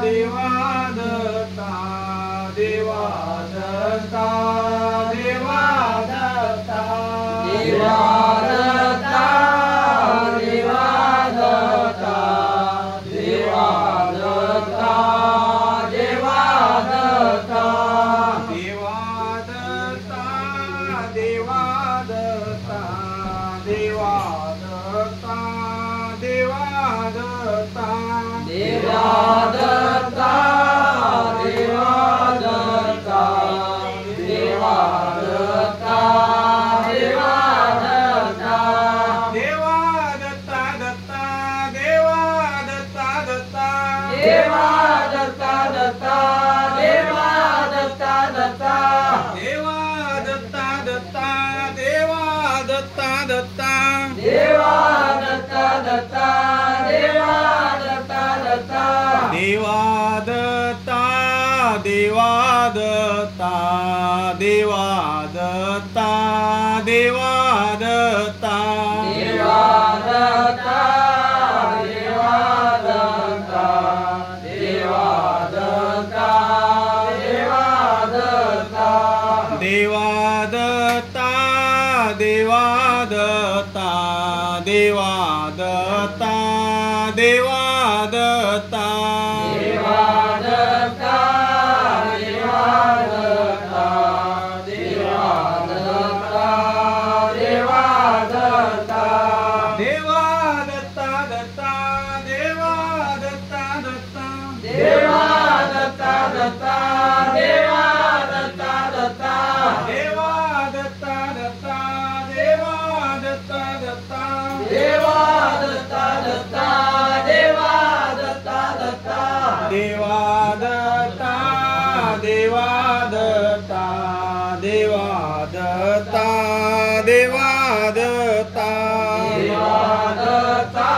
देवा दत्ता देवा दत्ता देवा दत्ता देवा दत्ता देवा दत्ता देवा दत्ता देवा दत्ता देवा दत्ता देवा दत्ता देवा दत्ता देवा दत्ता देवा दत्ता देवा दत्ता देवा दत्ता देवा दत्ता देवा दत्ता दत्ता देवा दत्ता दत्ता देवा दत्ता दत्ता देवा दत्ता दत्ता देवा दत्ता दत्ता देवा दत्ता दत्ता देवा दत्ता दत्ता देवा दत्ता दत्ता देवा दत्ता देवा दत्ता देवा दत्ता देवा दत्ता देवा दत्ता देवा दत्ता देवा दत्ता देवा दत्ता देवा दत्ता देवा दत्ता देवा दत्ता देवा दत्ता देवा दत्ता देवा दत्ता देवा दत्ता देवा दत्ता देवा दत्ता दत्ता देवा दत्ता दत्ता देवा दत्ता दत्ता देवा दत्ता दत्ता देवा दत्ता दत्ता देवा दत्ता दत्ता देवा दत्ता दत्ता देवा दत्ता दत्ता देवा दत्ता देवा दत्ता देवा दत्ता देवा दत्ता देवा दत्ता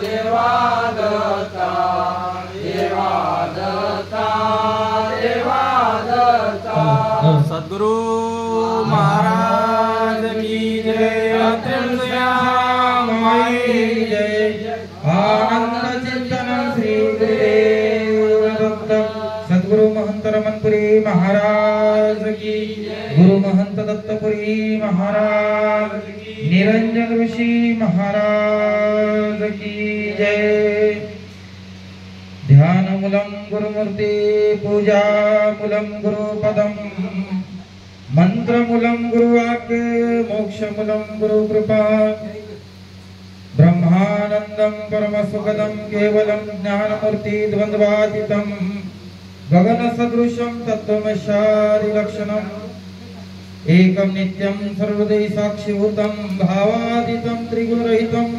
देवा दत्ता देवा दत्ता देवा दत्ता सद्गुरु महाराज की जय अत्यंत जय आनंद चिंतन श्री गुरुदेव दत्त सद्गुरु महंत रमनपुरी महाराज की गुरु महंत दत्तपुरी महाराज की निरंजन ऋषि महाराज की जय ध्यान मूलम गुरुमूर्ति पूजा मूलम गुरुपदम मंत्र मूलम गुरुवाक्य मोक्ष मूलम गुरु कृपा ब्रह्मानंदं परमसुखदं केवलं ज्ञानमूर्ति द्वन्द्वातीतं गगन सदृशं तत्त्वमस्यादिलक्षणम् एकं नित्यं सर्वदै साक्षिभूतं भावातीतं त्रिगुणरहितं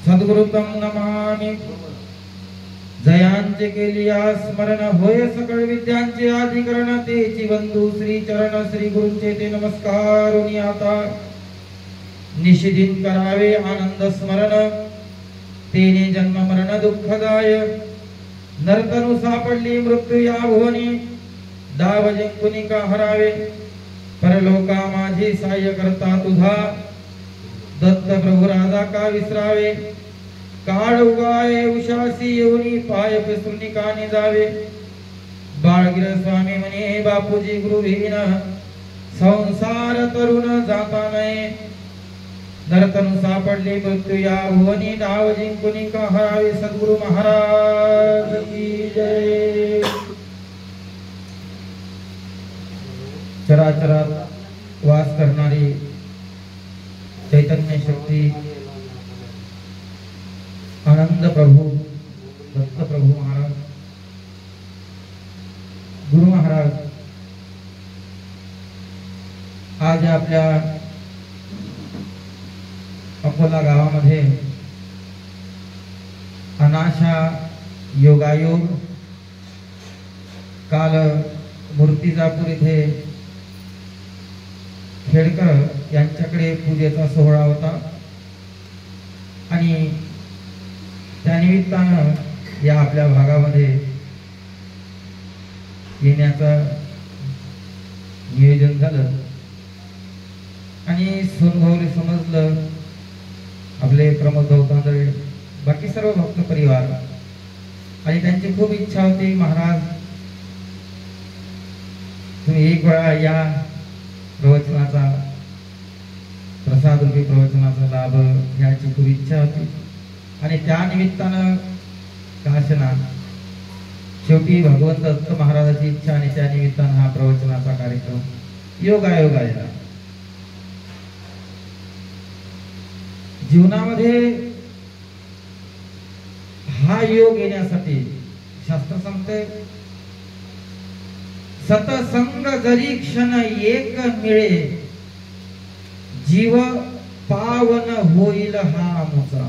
सद्गुरुतं नमामि जयांचे केलिया स्मरण होय सकळ विद्यांचे अधिकरण तेची बंधू श्री चरण श्री गुरुंचे ते नमस्कारुनी आता निशिदिन करावे आनंद स्मरण तेने जन्म मरण दुःखदाय नरतनु सापडली मृत्यू या भुवनी दाव जिंकुनी का हरावे परलोका माझी सहाय्य करता तुझा दत्त प्रभु राजा का विसरावे काळ उगाये उशासी येऊनी पाय पेसुनी का निजावे बाळगिर स्वामी म्हणे बापूजी गुरु विना संसार तरुण जाता नये नरतनु सापडले मृत्यू या भुवनी डाव जिंकुनी का हरावे सद्गुरु महाराज की जय चराचरात वास करणारी चैतन्य शक्ती आनंद प्रभु दत्त प्रभु महाराज गुरु महाराज आज आपल्या अकोला गावामध्ये अनाशा योगायोग काल मूर्तिजापूर इथे खेडकर यांच्याकडे पूजेचा सोहळा होता आणि त्यानिमित्तानं या आपल्या भागामध्ये येण्याचं नियोजन झालं आणि सोनभाऊले समजलं आपले प्रमोद भाऊ तांदळे बाकी सर्व भक्त परिवार आणि त्यांची खूप इच्छा होती, महाराज तुम्ही एक वेळा या प्रवचनाचा, प्रसाद रूपी प्रवचनाचा लाभ घ्यायची खूप इच्छा होती. आणि त्या निमित्तानं काशना शेवटी भगवंत दत्त महाराजाची इच्छा आणि त्या निमित्तानं हा प्रवचनाचा कार्यक्रम योगायोग आला. जीवनामध्ये हा योग येण्यासाठी शास्त्र सांगते, सतसंग जरी क्षण एक मिळे, जीव पावन होईल हा मुचा.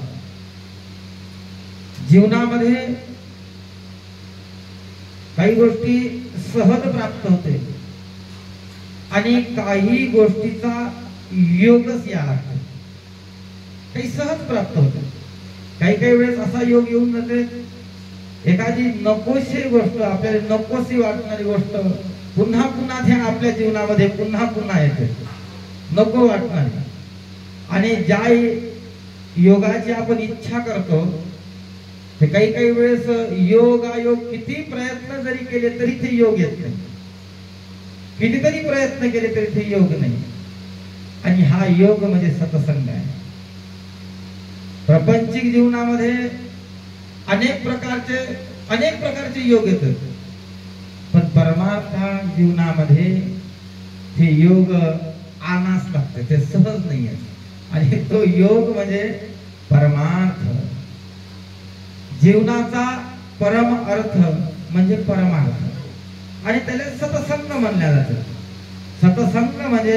जीवनामध्ये काही गोष्टी सहज प्राप्त होते आणि काही गोष्टीचा योगच या लागतो. काही सहज प्राप्त होते, काही काही वेळेस असा योग येऊन जाते, एखादी नकोशी गोष्ट, आपल्याला नकोशी वाटणारी गोष्ट पुन्हा पुन्हा त्या आपल्या जीवनामध्ये पुन्हा पुन्हा येते, नको वाटणारी. आणि ज्या योगाची आपण इच्छा करतो ते काही काही वेळेस योगायोग किती प्रयत्न जरी केले तरी ते योग येत नाही, कितीतरी प्रयत्न केले तरी ते योग नाही. आणि हा योग म्हणजे सत्संग आहे. प्रापंचिक जीवनामध्ये अनेक प्रकारचे योग येतात, पण परमार्थ जीवनामध्ये ते योग आणाच लागते, ते सहज नाही आहे. आणि तो योग म्हणजे परमार्थ. जीवनाचा परम अर्थ म्हणजे परमार्थ, आणि त्याला सत्संग म्हणल्या जातं. सत्संग म्हणजे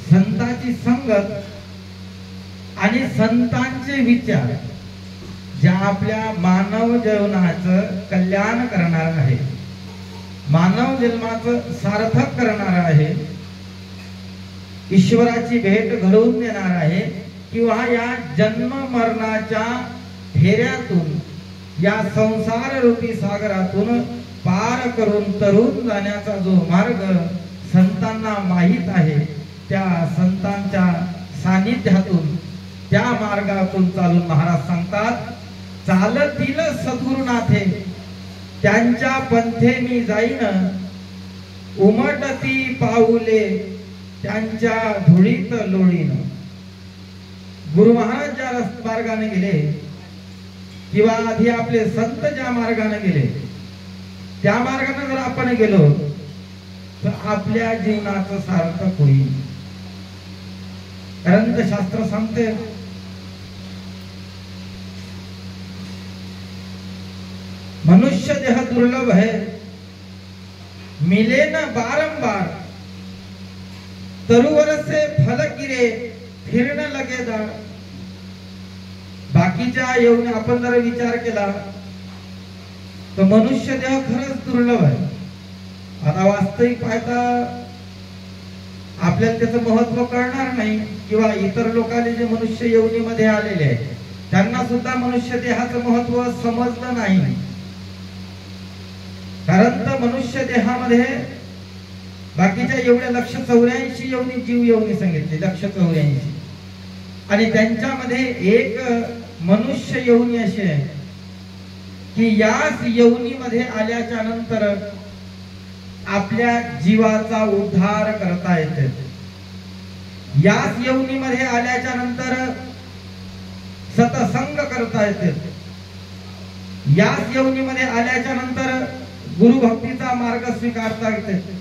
संतांची संगत आणि संतांचे विचार, ज्या आपल्या मानव जीवनाचं कल्याण करणार आहे, मानव जन्माचं सार्थक करणार आहे, ईश्वराची भेट घडवून देणार आहे, किंवा या जन्म मरणाच्या फेऱ्यातून, या संसार रूपी सागरातून पार करून तरून जाण्याचा जो मार्ग संतांना माहीत आहे, त्या संतांच्या सानिध्यातून, त्या मार्गातून चालून महाराज सांगतात, चालतील सद्गुरुनाथे त्यांच्या पंथे मी जाईन, उमटती पाऊले त्यांच्या धुळीत लोळीन. गुरु महाराज ज्या मार्गाने गेले, किंवा आधी आपले संत ज्या मार्गाने गेले, त्या मार्गाने जर आपण गेलो तर आपल्या जीवनाचं सार्थक होईल. ग्रंथशास्त्र सांगते, मनुष्य देह दुर्लभ है, मिले न बारंबार, तरुवर से फल गिरे फिरन लगे दार. बाकीच्या येऊन आपण जर विचार केला तर मनुष्य देह खरंच दुर्लभ आहे. आता वास्तविक पाहता आपल्याला त्याचं महत्व कळणार नाही, किंवा इतर लोकांनी जे मनुष्य योनीमध्ये आलेले आहेत त्यांना सुद्धा मनुष्य देहाचं महत्व समजलं नाही. कारण तर मनुष्य देहामध्ये बाकीच्या एवढ्या 184 योनी जीव योनी सांगितले, 184, आणि त्यांच्यामध्ये एक मनुष्य योनी अशी आहे की याच योनीमध्ये आल्याच्या नंतर आपल्या जीवाचा उद्धार करता येते. याच योनीमध्ये आल्याच्या नंतर सत्संग करता येते. याच योनीमध्ये आल्याच्या नंतर गुरु भक्तीचा मार्ग स्वीकारता येते.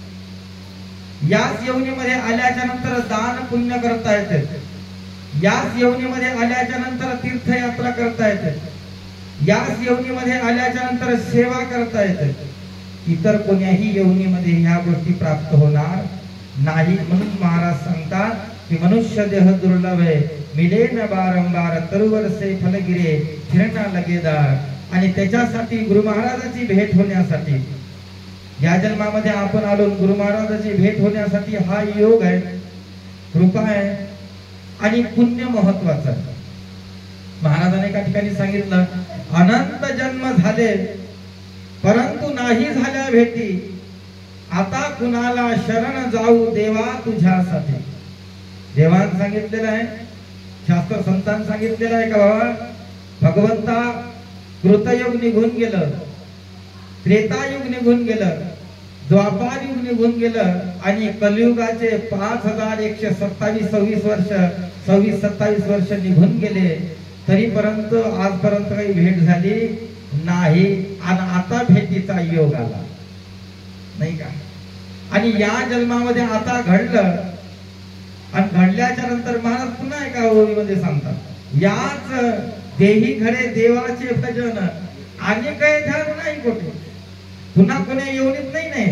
याच योनीमध्ये आल्याच्या नंतर दान पुण्य करता येते. याच योनीमध्ये आल्याच्या नंतर तीर्थयात्रा करता येते. याच योनीमध्ये आल्याच्या नंतर सेवा करता येते. इतर कोण्याही योनीमध्ये ह्या गोष्टी प्राप्त होणार नाही. म्हणून महाराज सांगतात की मनुष्य देह दुर्लभ है, मिले न बारंबार, तरुवर से फलगिरे फिरना लगेदार. आणि त्याच्यासाठी गुरु महाराजाची भेट होण्यासाठी या जन्मामध्ये आपण आलो, गुरु महाराजाची भेट होण्यासाठी हा योग आहे, कृपा आहे आणि पुण्य महत्वाचं आहे. महाराजांनी एका ठिकाणी सांगितलं, अनंत जन्म झाले परंतु नाही झाल्या भेटी, आता कुणाला शरण जाऊ देवा तुझ्यासाठी. देवान सांगितलेलं आहे, शास्त्र संतान सांगितलेलं आहे का बाबा, भगवंता कृतयुग निघून गेलं, त्रेतायुग निघून गेलं, द्वापार युग निघून गेलं आणि कलियुगाचे 5127 वर्ष 27 वर्ष निघून गेले, तरीपर्यंत आजपर्यंत काही भेट झाली नाही. आणि आता भेटीचा योग आला नाही का. आणि या जन्मामध्ये आता घडलं आणि घडल्याच्या नंतर महाराज पुन्हा एका ओळीमध्ये सांगतात, याच देही घडे देवाचे भजन आणि काही ध्यान नाही कुठे, पुन्हा कोणी येऊनीत नाही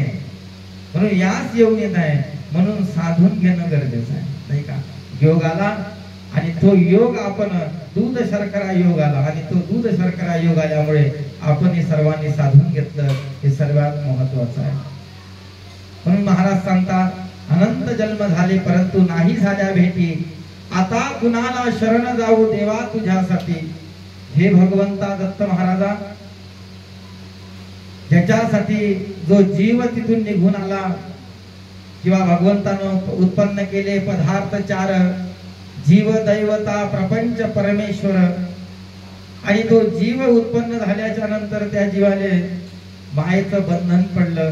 म्हणून याच येऊनीत आहे, म्हणून साधून घेणं गरजेचं आहे नाही का. योग आला आणि तो योग आपण दूध शर्करा योग आला आणि तो दूध शर्करा योग आल्यामुळे आपण हे सर्वांनी साधून घेतलं, हे सर्वात महत्वाचं आहे. म्हणून महाराज सांगतात, अनंत जन्म झाले परंतु नाही झाल्या भेटी, आता कुणाला शरण जाऊ देवा तुझ्यासाठी. हे भगवंता दत्त महाराजा, ज्याच्यासाठी जो जीव तिथून निघून आला किंवा भगवंतानं उत्पन्न केले पदार्थ चार, जीव दैवता प्रपंच परमेश्वर, आणि तो जीव उत्पन्न झाल्याच्या नंतर त्या जीवाले मायेचं बंधन पडलं.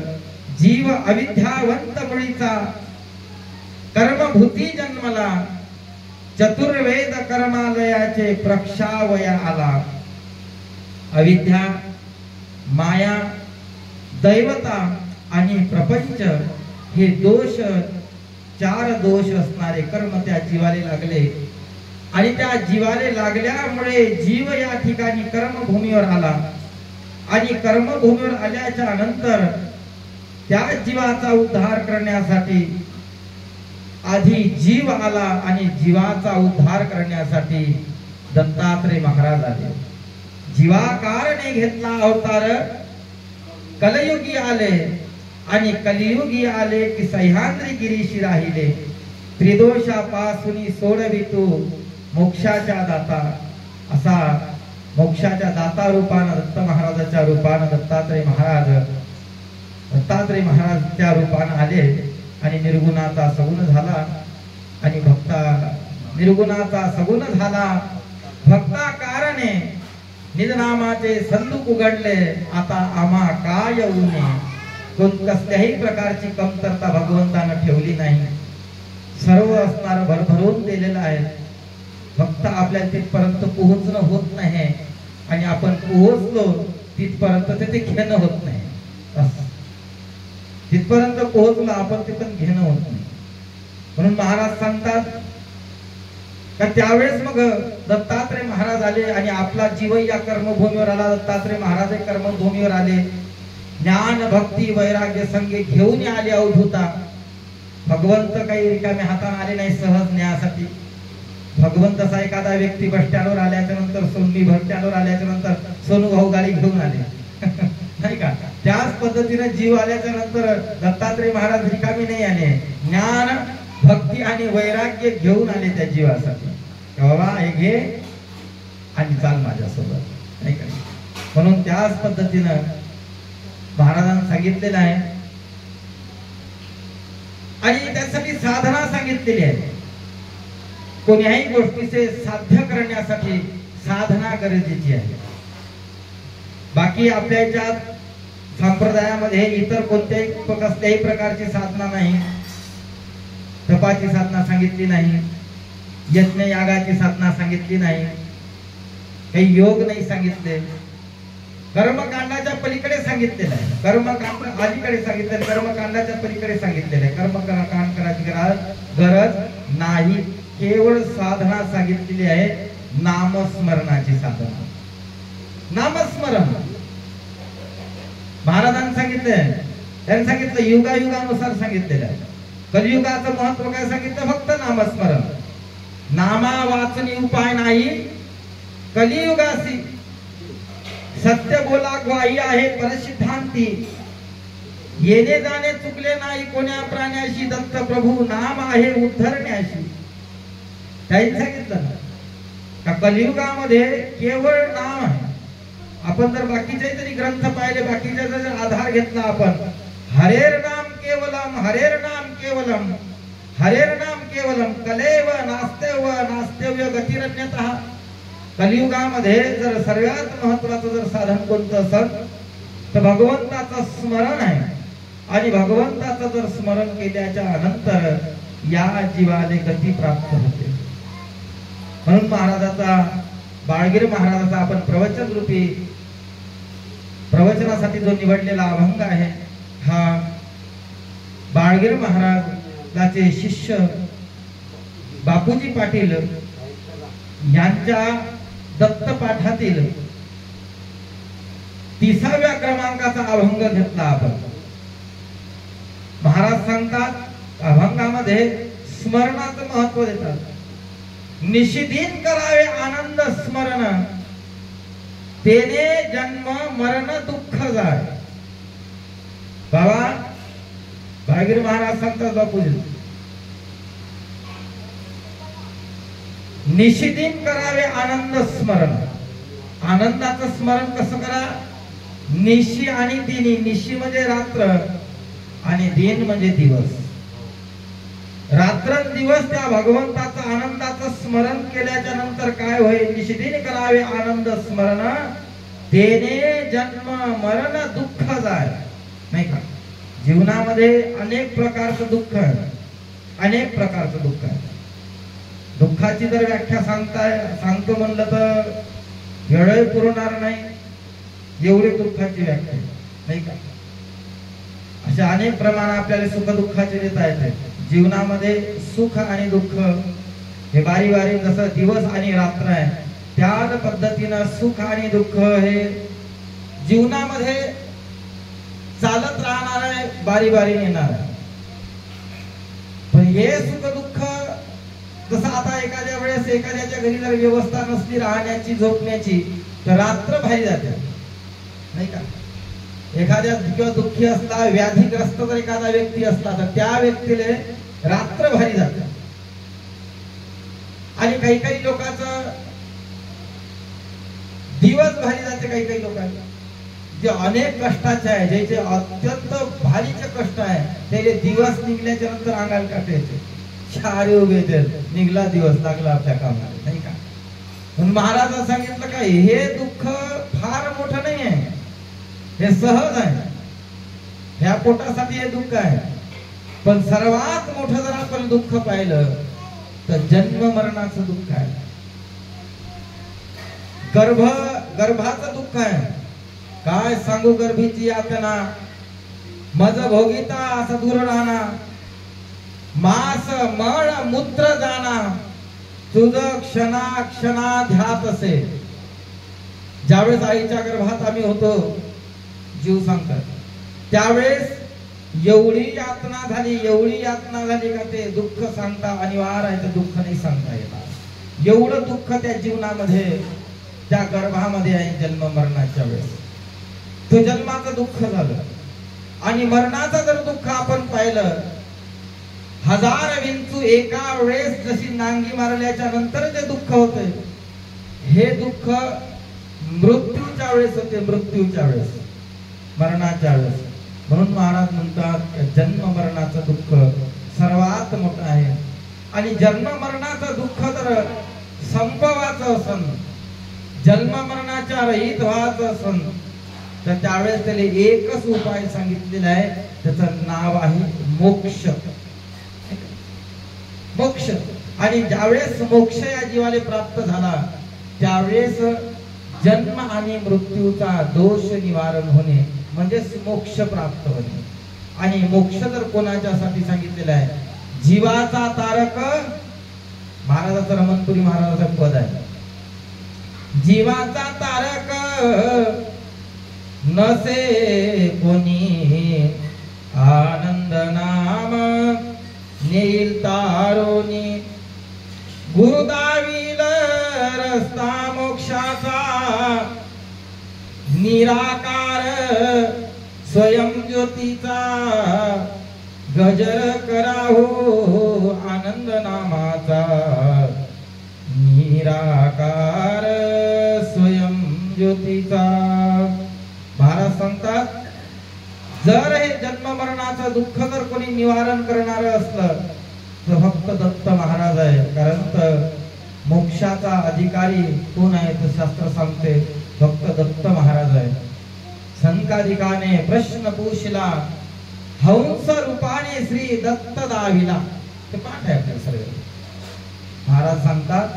जीव अविद्यावंत मुळीचा कर्मभूती जन्मला, चतुर्वेद कर्मालयाचे प्रक्षावया आला. अविद्या, माया, दैवता आणि प्रपंच हे दोष, चार दोष असणारे कर्म त्या जीवाले लागले आणि त्या जीवाले लागल्यामुळे जीव या ठिकाणी कर्मभूमीवर आला आणि कर्मभूमीवर आल्याच्या नंतर त्या जीवाचा उद्धार करण्यासाठी आधी जीव आला आणि जीवाचा उद्धार करण्यासाठी दत्तात्रय महाराज आले. जीवाकारने घेतला अवतार, कलयुगी आले आणि कलियुगी आले की सह्याद्री गिरीशी राहिले. त्रिदोषापासून सोडवितो मोक्षाच्या दाता, असा मोक्षाच्या दाता रूपानं दत्त महाराजाच्या रूपानं दत्तात्रय महाराज त्या रूपानं आले आणि निर्गुणाचा सगुण झाला आणि निर्गुणाचा सगुण झाला. भक्ताकारणे निजनामाचे संदूक उघडले, आता आम्हा काय ऊने. कसल्याही प्रकारची कमतरता भगवंतानं ठेवली नाही, सर्व असणारं भरभरून दिलेलं आहे. फक्त आपल्याला तिथपर्यंत पोहोचणं होत नाही आणि आपण पोहोचलो तिथपर्यंत ते घेणं होत नाही. तिथपर्यंत पोहोचलो आपण तिथून घेणं होत नाही. म्हणून महाराज सांगतात का त्यावेळेस मग दत्तात्रय महाराज आले आणि आपला जीव या कर्मभूमीवर आला. दत्तात्रय महाराज कर्मभूमीवर आले, ज्ञान भक्ती वैराग्य संगे घेऊन आले अवधूता. भगवंत काही रिकाम्या हाताने आले नाही सहज न्यायासाठी. भगवंताचा एखादा व्यक्ती बस स्टँडवर आल्याच्या नंतर सोनमी बस स्टँडवर आल्याच्या नंतर सोनू भाऊ गाडी घेऊन आले नाही का. त्याच पद्धतीने जीव आल्याच्या नंतर दत्तात्रय महाराज रिकामी नाही आले, ज्ञान भक्ती आणि वैराग्य घेऊन आले त्या जीवासाठी. बाबा हे घे आणि चाल माझ्यासोबत नाही का. म्हणून त्याच पद्धतीनं महाराजांनी सांगितलेलं आहे आणि त्यासाठी साधना सांगितलेली आहे. कोणत्याही गोष्टीचे साध्य करण्यासाठी साधना गरजेची आहे. बाकी आपल्या याच्यात संप्रदायामध्ये इतर कसल्याही प्रकारची साधना नाही. तपाची साधना सांगितली नाही, यज्ञ यागाची साधना सांगितली नाही, काही योग नाही सांगितले. कर्मकांडाच्या पलीकडे सांगितलेलं आहे, कर्मकांड अलीकडे सांगितलेलं, कर्मकांडाच्या पलीकडे सांगितलेलं आहे. कर्मकांड करायची गरज नाही, केवळ साधना सांगितलेली आहे, नामस्मरणाची साधना. नामस्मरण महाराजांनी सांगितलंय, त्यांनी सांगितलं युगायुगानुसार सांगितलेलं आहे. कलियुगाचं महत्व काय सांगितलं? फक्त नामस्मरण. नामा वाचनी उपाय नाही, कलियुगासी सत्य बोला ग्वाही आहे परसिद्धांती. येणे जाणे चुकले नाही कोण्या प्राण्याशी, दत्त प्रभू नाम आहे उद्धरण्याशी. त्यांनी सांगितलं का कलियुगामध्ये केवळ नाम आहे. आपण जर बाकीचे तरी ग्रंथ पाहिले, बाकीचा जर आधार घेतला आपण, हरेर नाम केवलम, हरेर नाम केवलम, हरेर नाम केवलम, कलेव नास्तेव नास्तेव्य गतिरन्यतः. कलियुगामध्ये जर सर्वात महत्वाचं जर साधन कोणतं असेल तर भगवंताचं स्मरण आहे. आणि भगवंताचं जर स्मरण केल्याच्या नंतर या जीवाले गती प्राप्त होते. म्हणून महाराजाचा बाळगीर महाराजाचा आपण प्रवचन रूपी प्रवचनासाठी जो निवडलेला अभंग आहे हा बाळगीर महाराजाचे शिष्य बापूजी पाटील यांच्या दत्तपाठातील 30व्या क्रमांकाचा अभंग घेतला आपण. महाराज सांगतात अभंगामध्ये स्मरणाचं महत्व देतात. निशिदिन करावे आनंद स्मरण, तेने जन्म मरण दुःख जाय. बाबा बाळगीर महाराज सांगतात बापूजी निशिदिन करावे आनंद स्मरण. आनंदाचं स्मरण कसं करा? निशी आणि दिनी. निशी म्हणजे रात्र आणि दिन म्हणजे दिवस. रात्रंदिवस त्या भगवंताचं आनंदाचं स्मरण केल्याच्या नंतर काय होईल? निशिदिन करावे आनंद स्मरण, तेने जन्म मरण दुःख जाय. नाही का? जीवनामध्ये अनेक प्रकारचं दुःख आहे. अनेक प्रकारचं दुःख आहे. दुःखाची जर व्याख्या सांगतो म्हणलं तर वेळही पुरणार नाही एवढी दुःखाची व्याख्या. नाही का? अशा अनेक प्रमाण आपल्याला सुख दुःखाचे देता येते. जीवनामध्ये सुख आणि दुःख हे बारी बारी जसं दिवस आणि रात्र आहे त्याच पद्धतीनं सुख आणि दुःख हे जीवनामध्ये चालत राहणार आहे, बारी बारी येणार आहे. पण हे सुख दुःख जसं आता एखाद्या वेळेस एखाद्याच्या घरी जर व्यवस्था नसली राहण्याची झोपण्याची तर रात्र भारी जाते. नाही का? एखाद्या किंवा दुःखी असला व्याधीग्रस्त जर एखादा व्यक्ती असला तर त्या व्यक्तीला रात्र भारी जाते. आणि काही काही लोकांचं दिवस भारी जाते. काही काही लोकांना जे अनेक कष्टाचे आहे, ज्याचे अत्यंत भारीचे कष्ट आहे त्याचे दिवस निघल्याच्या नंतर अंगाला काटे येते. चारे उभे निघला दिवस लागला आपल्या कामाला. नाही का? म्हणून महाराजांनी सांगितलं का हे दुःख फार मोठं नाही आहे, हे सहज आहे. ह्या पोटासाठी हे दुःख आहे. पण सर्वात मोठं जर आपण दुःख पाहिलं तर जन्म मरणाचं दुःख आहे. गर्भाचं दुःख आहे. काय सांगू गर्भीची यातना, मज भोगिता असं दूर राहणा, मास मळ मूत्र जाणा, तुझ क्षणा क्षणा ध्यात असे. ज्यावेळेस आईच्या गर्भात आम्ही होतो जीव सांगतात त्यावेळेस एवढी यातना झाली का ते दुःख सांगता अनिवार्य आहे. ते दुःख नाही सांगता येणार. एवढं दुःख त्या जीवनामध्ये त्या गर्भामध्ये आहे. जन्म मरणाच्या वेळेस तो जन्माचं दुःख झालं. आणि मरणाचं जर दुःख आपण पाहिलं, हजार विंचू एका वेळेस जशी नांगी मारल्याच्या नंतर जे दुःख होते हे दुःख मृत्यूच्या वेळेस होते. मृत्यूच्या वेळेस, मरणाच्या वेळेस. म्हणून महाराज म्हणतात जन्म मरणाचं दुःख सर्वात मोठं आहे. आणि जन्म मरणाचं दुःख जर संपवायचं असन, जन्म मरणाच्या रहित व्हायचं असन तर त्यावेळेस त्याला एकच उपाय सांगितलेला आहे. त्याचं नाव आहे मोक्ष. मोक्ष. आणि ज्यावेळेस मोक्ष या जीवाला प्राप्त झाला त्यावेळेस जन्म आणि मृत्यूचा दोष निवारण होणे म्हणजे मोक्ष प्राप्त होणे. आणि मोक्ष जर कोणाच्यासाठी सांगितलेला आहे? जीवाचा तारक. महाराजाचं रमणपुरी महाराजाचं पद आहे. जीवाचा तारक नसे कोणी, आनंद नाम नेईल तारोनी, गुरुदाविल रस्ता मोक्षाचा, निराकार स्वयं ज्योतीचा, गजर कराहो आनंद नामाचा, निराकार स्वयं ज्योतीचा. महाराज सांगतात जर हे जन्म मरणाचं दुःख जर कोणी निवारण करणार असलं तर फक्त दत्त महाराज आहे. कारण मोक्षाचा अधिकारी कोण आहे तर शास्त्र सांगते फक्त दत्त महाराज आहे. संकाधिकाने प्रश्न पूछला, हंस रूपाने श्री दत्त दाविला. ते पाठ आहे आपल्या सर्व. महाराज सांगतात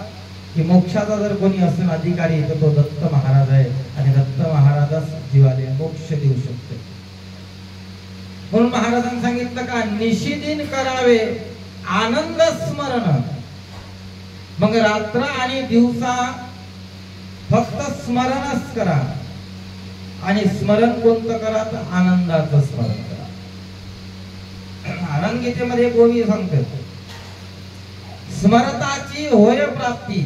की मोक्षाचा जर कोणी असेल अधिकारी तर तो दत्त महाराज आहे आणि दत्त महाराजच जीवाला मोक्ष देऊ शकते. म्हणून महाराजांनी सांगितलं का निशिदिन करावे आनंद स्मरण. मग रात्र आणि दिवसा फक्त स्मरणच करा. आणि स्मरण कोणतं करा तर आनंदाचं स्मरण करा. आनंद गीतेमध्ये गोवी सांगते स्मरताची होय प्राप्ती,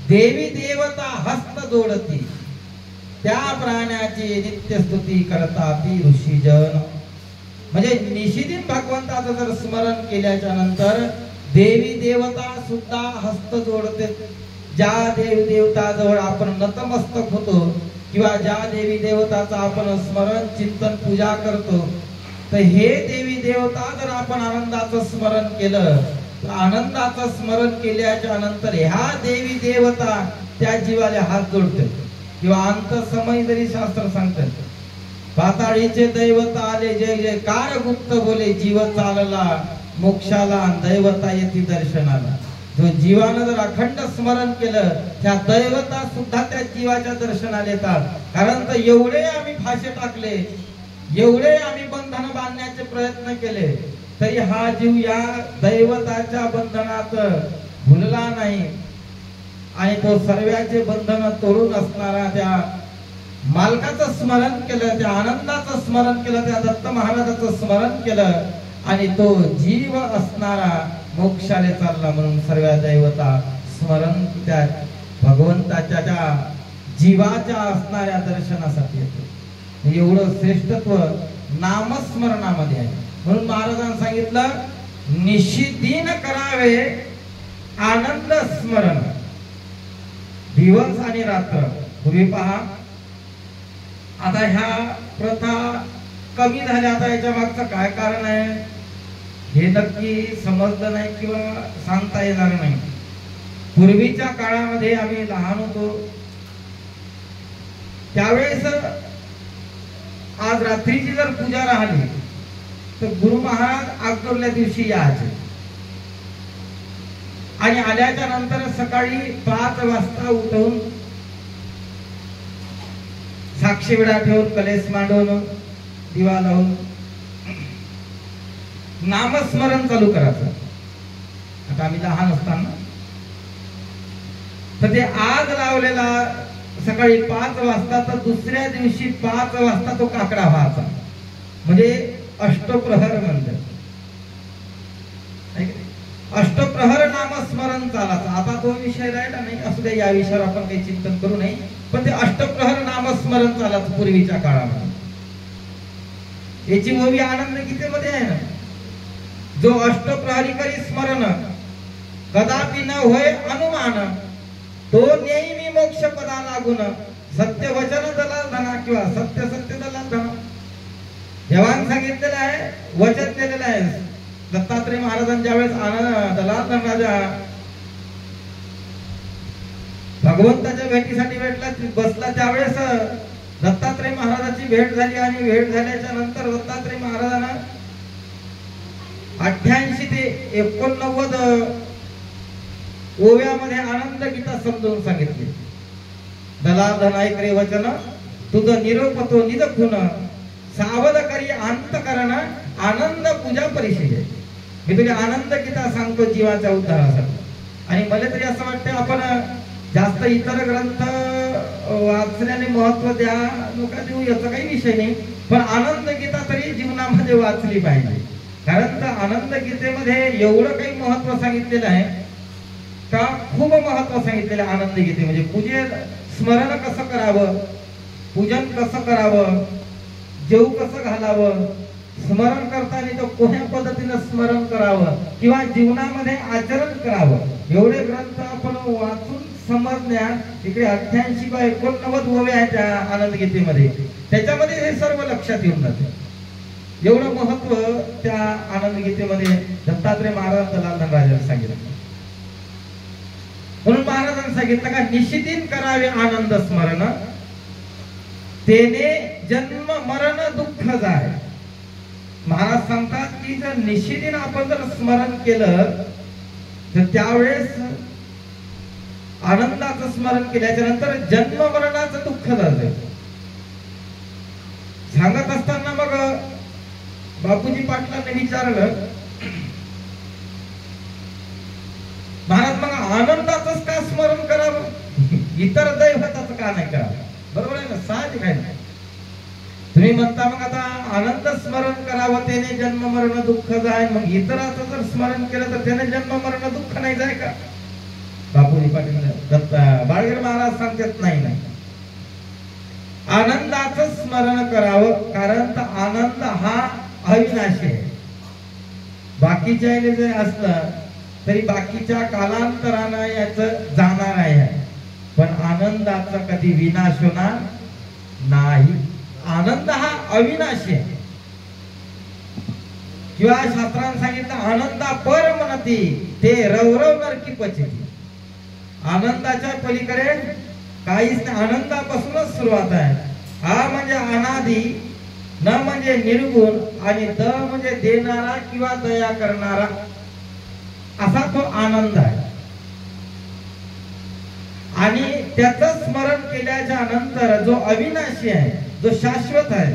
देवी देवता हस्त जोडती, त्या प्राण्याची नित्य स्तुती करताती ऋषीजन. म्हणजे निशिदिन भगवंताचं जर स्मरण केल्याच्या नंतर देवी देवता सुद्धा हस्त जोडते. ज्या देवी देवता जवळ आपण नतमस्तक होतो किंवा ज्या देवी देवताचं आपण स्मरण चिंतन पूजा करतो तर हे देवी देवता जर आपण आनंदाचं स्मरण केलं तर आनंदाचं स्मरण केल्याच्या नंतर ह्या देवी देवता त्या जीवाला हात जोडते. किंवा अंत समय जरी शास्त्र सांगतात पाताळीचे दैवत आले जय जयकार गुप्त बोले जीव चालला मोक्षाला दैवता येती दर्शनाला. जो जीवानं जर अखंड स्मरण केलं त्या दैवता सुद्धा त्या जीवाच्या दर्शनाला येतात. कारण तर एवढे आम्ही फाशे टाकले, एवढे आम्ही बंधन बांधण्याचे प्रयत्न केले तरी हा जीव या दैवताच्या बंधनात भुलला नाही. आणि तो सर्वांचे बंधन तोडून असणारा त्या मालकाचं स्मरण केलं, त्या आनंदाचं स्मरण केलं, त्या दत्त महाराजाचं स्मरण केलं आणि तो जीव असणारा मोक्षाला चालला. म्हणून सर्व दैवता स्मरण त्या भगवंताच्या त्या जीवाच्या असणाऱ्या दर्शनासाठी येतो. एवढं श्रेष्ठत्व नामस्मरणामध्ये आहे. म्हणून महाराजांनी सांगितलं निशिदिन करावे आनंद स्मरण. दिवस आणि रात्र. पूर्वी पहा आता ह्या प्रथा कमी झाल्या. आता याच्या मागचं काय कारण आहे हे नक्की समजलं नाही किंवा सांगता येणार नाही. पूर्वीच्या काळामध्ये आम्ही लहान होतो त्यावेळेस आज रात्रीची जर पूजा राहिली तर गुरु महाराज आगोरल्या दिवशी यायचे आणि आल्याच्या नंतर सकाळी 5 वाजता उठून साक्षी विडा ठेवून कलेस मांडून दिवा लावून नामस्मरण चालू करायचं. आता आम्ही लहान असताना तर ते आज लावलेला सकाळी 5 वाजता तर दुसऱ्या दिवशी 5 वाजता तो काकडा व्हायचा. म्हणजे अष्टप्रहर म्हणतात. अष्टप्रहर नामस्मरण चालायचं. आता तो विषय राहिला नाही असू दे, या विषयावर आपण काही चिंतन करू नये. पण ते अष्टप्रहर नामस्मरण चालायचं पूर्वीच्या काळामध्ये. याची ओवी आनंद गीतेमध्ये आहे ना. जो अष्टप्रहरी करी स्मरण कदापि न होय अनुमान, तो नेहमी मोक्ष पदा लागून सत्य वचन दलाल धना किंवा सत्य सत्य दलाल धना. देवान सांगितलेलं आहे, वचन दिलेलं आहे. दत्तात्रय महाराजांच्या वेळेस दलाल धन राजा भगवंताच्या भेटीसाठी बसला त्यावेळेस दत्तात्रय महाराजांची भेट झाली आणि भेट झाल्याच्या नंतर दत्तात्रय महाराजांना 88 ते 89 ओव्यामध्ये आनंद गीता समजावून सांगितली. दलाल धन ऐकरे वचन तुझ निरोप तो निज खून सावध करी अंतकरण आनंद पूजा परिषद. मी तुला आनंद गीता सांगतो जीवाच्या उद्धारासाठी. आणि मला तरी असं वाटतं आपण जास्त इतर ग्रंथ वाचण्याने महत्व द्या नका देऊ याचा काही विषय नाही, पण आनंद गीता तरी जीवनामध्ये वाचली पाहिजे. कारण तर आनंद गीतेमध्ये एवढं काही महत्व सांगितलेलं आहे का, खूप महत्व सांगितलेलं आहे आनंद गीते. म्हणजे पूजेत स्मरण कसं करावं, पूजन कसं करावं, जेव कसं घालावं, स्मरण करताना तो कोण्या पद्धतीने स्मरण करावं किंवा जीवनामध्ये आचरण करावं, एवढे ग्रंथ आपण वाचून समजण्यात इकडे 88 किंवा 89 ओव्या आहेत त्या आनंद गीतेमध्ये. त्याच्यामध्ये हे सर्व लक्षात येऊन जाते. एवढं महत्व त्या आनंद गीतेमध्ये दत्तात्रय महाराज दलाल धनराजांनी सांगितलं. म्हणून महाराजांनी सांगितलं का निशिदिन करावे आनंद स्मरण, तेने जन्म मरण दुःख जाय. महाराज सांगतात की जर निशिदिन आपण जर स्मरण केलं तर त्यावेळेस आनंदाचं स्मरण केल्याच्या नंतर जन्म मरणाचं दुःख जातं. सांगत असताना मग बापूजी पाटलांनी विचारलं, महाराज मग आनंदाचंच का स्मरण करावं, इतर दैवताचं का नाही करावं? बरोबर आहे ना, साहजिक आहे ना. तुम्ही म्हणता मग आता आनंद स्मरण करावं त्याने जन्म मरण दुःख जाय, मग इतराचं जर स्मरण केलं तर त्याने जन्म मरण दुःख नाही जाय का? बापूजी पाटील बाळगीर महाराज सांगतात नाही नाही, आनंदाचं स्मरण करावं, कारण आनंद हा अविनाशी आहे. बाकीच्या जे असलं तरी बाकीच्या कालांतरानं याचं जाणार आहे, पण आनंदाचा कधी विनाश होणार नाही. आनंद हा अविनाशी आहे. किंवा शास्त्राने सांगितलं आनंदा पर म्हणती ते रवरव नरकी पचती. आनंदाच्या पलीकडे काहीच नाही, आनंदापासूनच सुरुवात आहे. आ म्हणजे अनादी, न म्हणजे निर्गुण आणि द म्हणजे देणारा किंवा दया करणारा, असा तो आनंद आहे. आणि त्याचं स्मरण केल्याच्या नंतर जो अविनाशी आहे, जो शाश्वत आहे,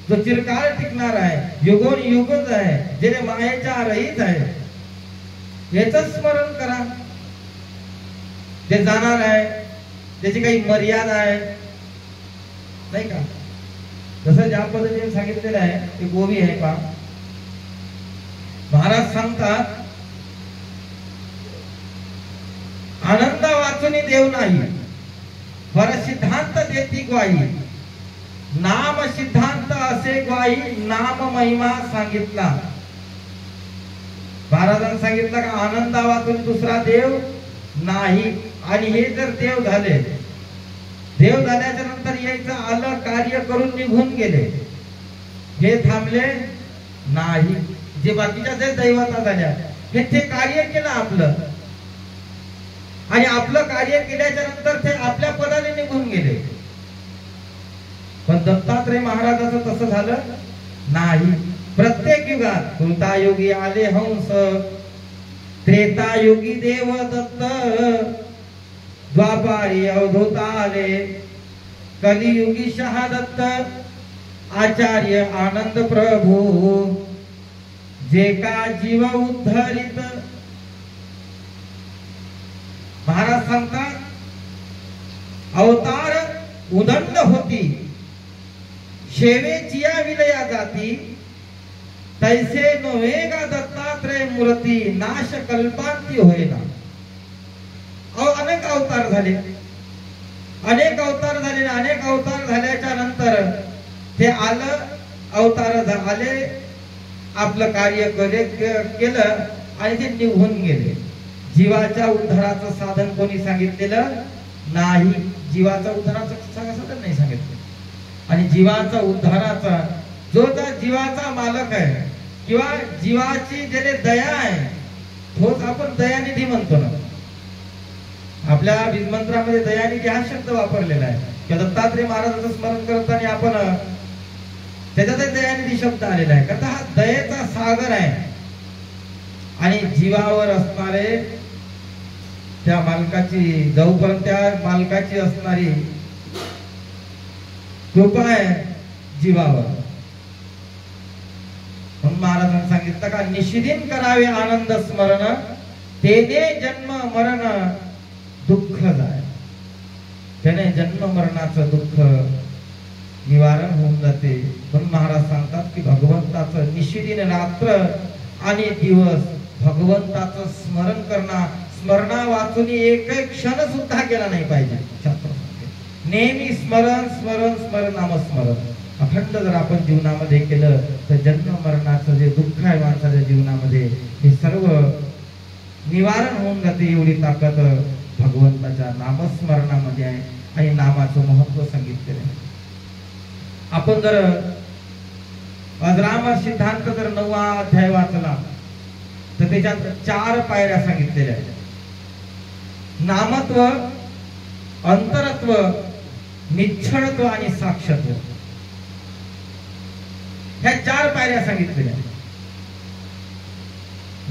जो चिरकाळ टिकणार आहे, युगोन युगच आहे, जे मायेच्या रहित आहे, याचं स्मरण करा. ते जाणार आहे, त्याची काही मर्यादा आहे नाही का? जसं ज्या पद्धतीने सांगितलेलं आहे ते गोवी आहे पहा. महाराज सांगतात आनंद वाचुनी देव नाही, पर सिद्धांत देती ग्वाही. नाम सिद्धांत असे ग्वाही, नाम महिमा सांगितला. महाराजांनी सांगितलं का आनंदा वाचून दुसरा देव नाही. आणि हे जर देव झाले, देव झाल्याच्या नंतर यायचं आलं, कार्य करून निघून गेले, हे थांबले नाही. जे बाकीच्या जे दैवता झाल्या हे ते कार्य केलं आपलं, आणि आपलं कार्य केल्याच्या नंतर ते आपल्या पदाने निघून गेले. पण दत्तात्रय महाराजाचं तसं झालं नाही. प्रत्येक युगात कृतायुगी आले हंस, त्रेतायुगी देव दत्त, द्वापारी अवधूत आले, कलियुगी शहादत्त, आचार्य आनंद प्रभू, जे का जीव उद्धरित. महाराज सांगतात अवतार उदंड होती, शेवेची या विलया जाती, तैसे नोवेगा दत्तात्रय मूर्ती, नाश कल्पांती होईना. अनेक अवतार झाले, अनेक अवतार झाले, अनेक अवतार झाल्याच्या नंतर ते आलं, अवतार आले, आपलं कार्य केलं आणि ते निघून गेले. जीवाच्या उद्धाराचं साधन कोणी सांगितलेलं नाही. जीवाचा उद्धाराचं साधन नाही सांगितलं. आणि जीवाचा उद्धाराचा जो त्या जीवाचा मालक आहे किंवा जीवाची ज्याने दया आहे, तोच आपण दयानिधी म्हणतो ना. आपल्या बीजमंत्रामध्ये दयानिधी हा शब्द वापरलेला आहे. किंवा दत्तात्रय महाराजांचं स्मरण करताना आपण त्याच्यातच दयानिधी शब्द आलेला आहे. कारण हा दयेचा सागर आहे. आणि जीवावर असणारे त्या मालकाची, जोपर्यंत त्या मालकाची असणारी कृपा आहे जीवावर. म्हणून महाराजांनी सांगितलं का निशिदिन करावे आनंद स्मरण, तेने जन्म मरण दुःख जाय. त्याने जन्म मरणाचं दुःख निवारण होऊन जाते. म्हणून महाराज सांगतात की भगवंताचं निशिदिन रात्र आणि दिवस भगवंताचं स्मरण करणं, स्मरणा वाचून एकही क्षण सुद्धा केला नाही पाहिजे. शास्त्र नेहमी स्मरण स्मरण स्मरण नामस्मरण अखंड जर आपण जीवनामध्ये केलं तर जन्म मरणाचं जे दुःख आहे माणसाच्या जीवनामध्ये हे सर्व निवारण होऊन जाते. एवढी ताकद भगवंताच्या नामस्मरणामध्ये आहे. आणि नामाचं महत्व सांगितलेलं आहे. आपण जर अजरामर सिद्धांत जर 9वा अध्याय वाचला तर त्याच्यात 4 पायऱ्या सांगितलेल्या आहेत. नामत्व, अंतरत्व, निश्चळत्व आणि साक्षत्व, ह्या 4 पायऱ्या सांगितलेल्या.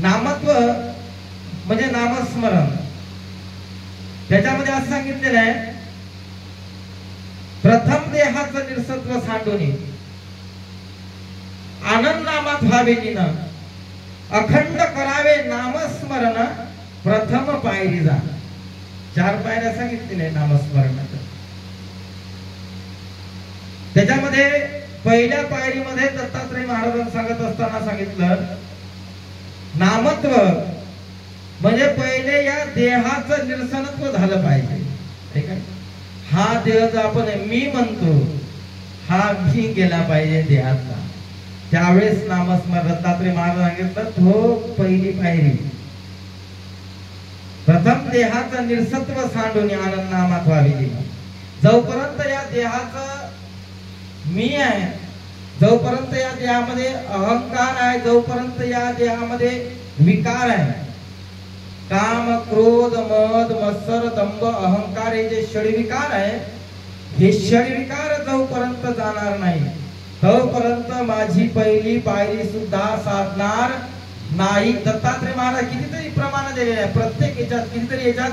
नामत्व म्हणजे नामस्मरण. त्याच्यामध्ये असं सांगितलेलं आहे, प्रथम देहाचं निरसत्व सांडून आनंद नामात व्हावे लीन, अखंड करावे नामस्मरण, प्रथम पायरी जा. 4 पायऱ्या सांगितलेल्या आहे नामस्मरणाच्या. त्याच्यामध्ये पहिल्या पायरीमध्ये दत्तात्रय महाराजांनी सांगत असताना सांगितलं, नामत्व म्हणजे पहिले या देहाचं निरसनत्व झालं पाहिजे. ठीक आहे, हा देह जो आपण मी म्हणतो, हा मी गेला पाहिजे देहाचा. त्यावेळेस नामस्मरण. दत्तात्रय महाराज सांगितलं तो पहिली पायरी. प्रथम देहाचं निरसत्व सांडून आनंद नामात व्हावी. जोपर्यंत या देहाचं मी आहे, जोपर्यंत या देहामध्ये अहंकार आहे, जोपर्यंत या देहामध्ये विकार आहे, काम, क्रोध, मद, मत्सर, दंभ, अहंकार हे जे षडविकार आहे, हे षडविकार जोपर्यंत जाणार नाही तोपर्यंत माझी पहिली पायरी सुद्धा साधणार नाही. दत्तात्रय महाराज कितीतरी प्रमाण दिलेले आहे, प्रत्येक याच्यात कितीतरी याच्यात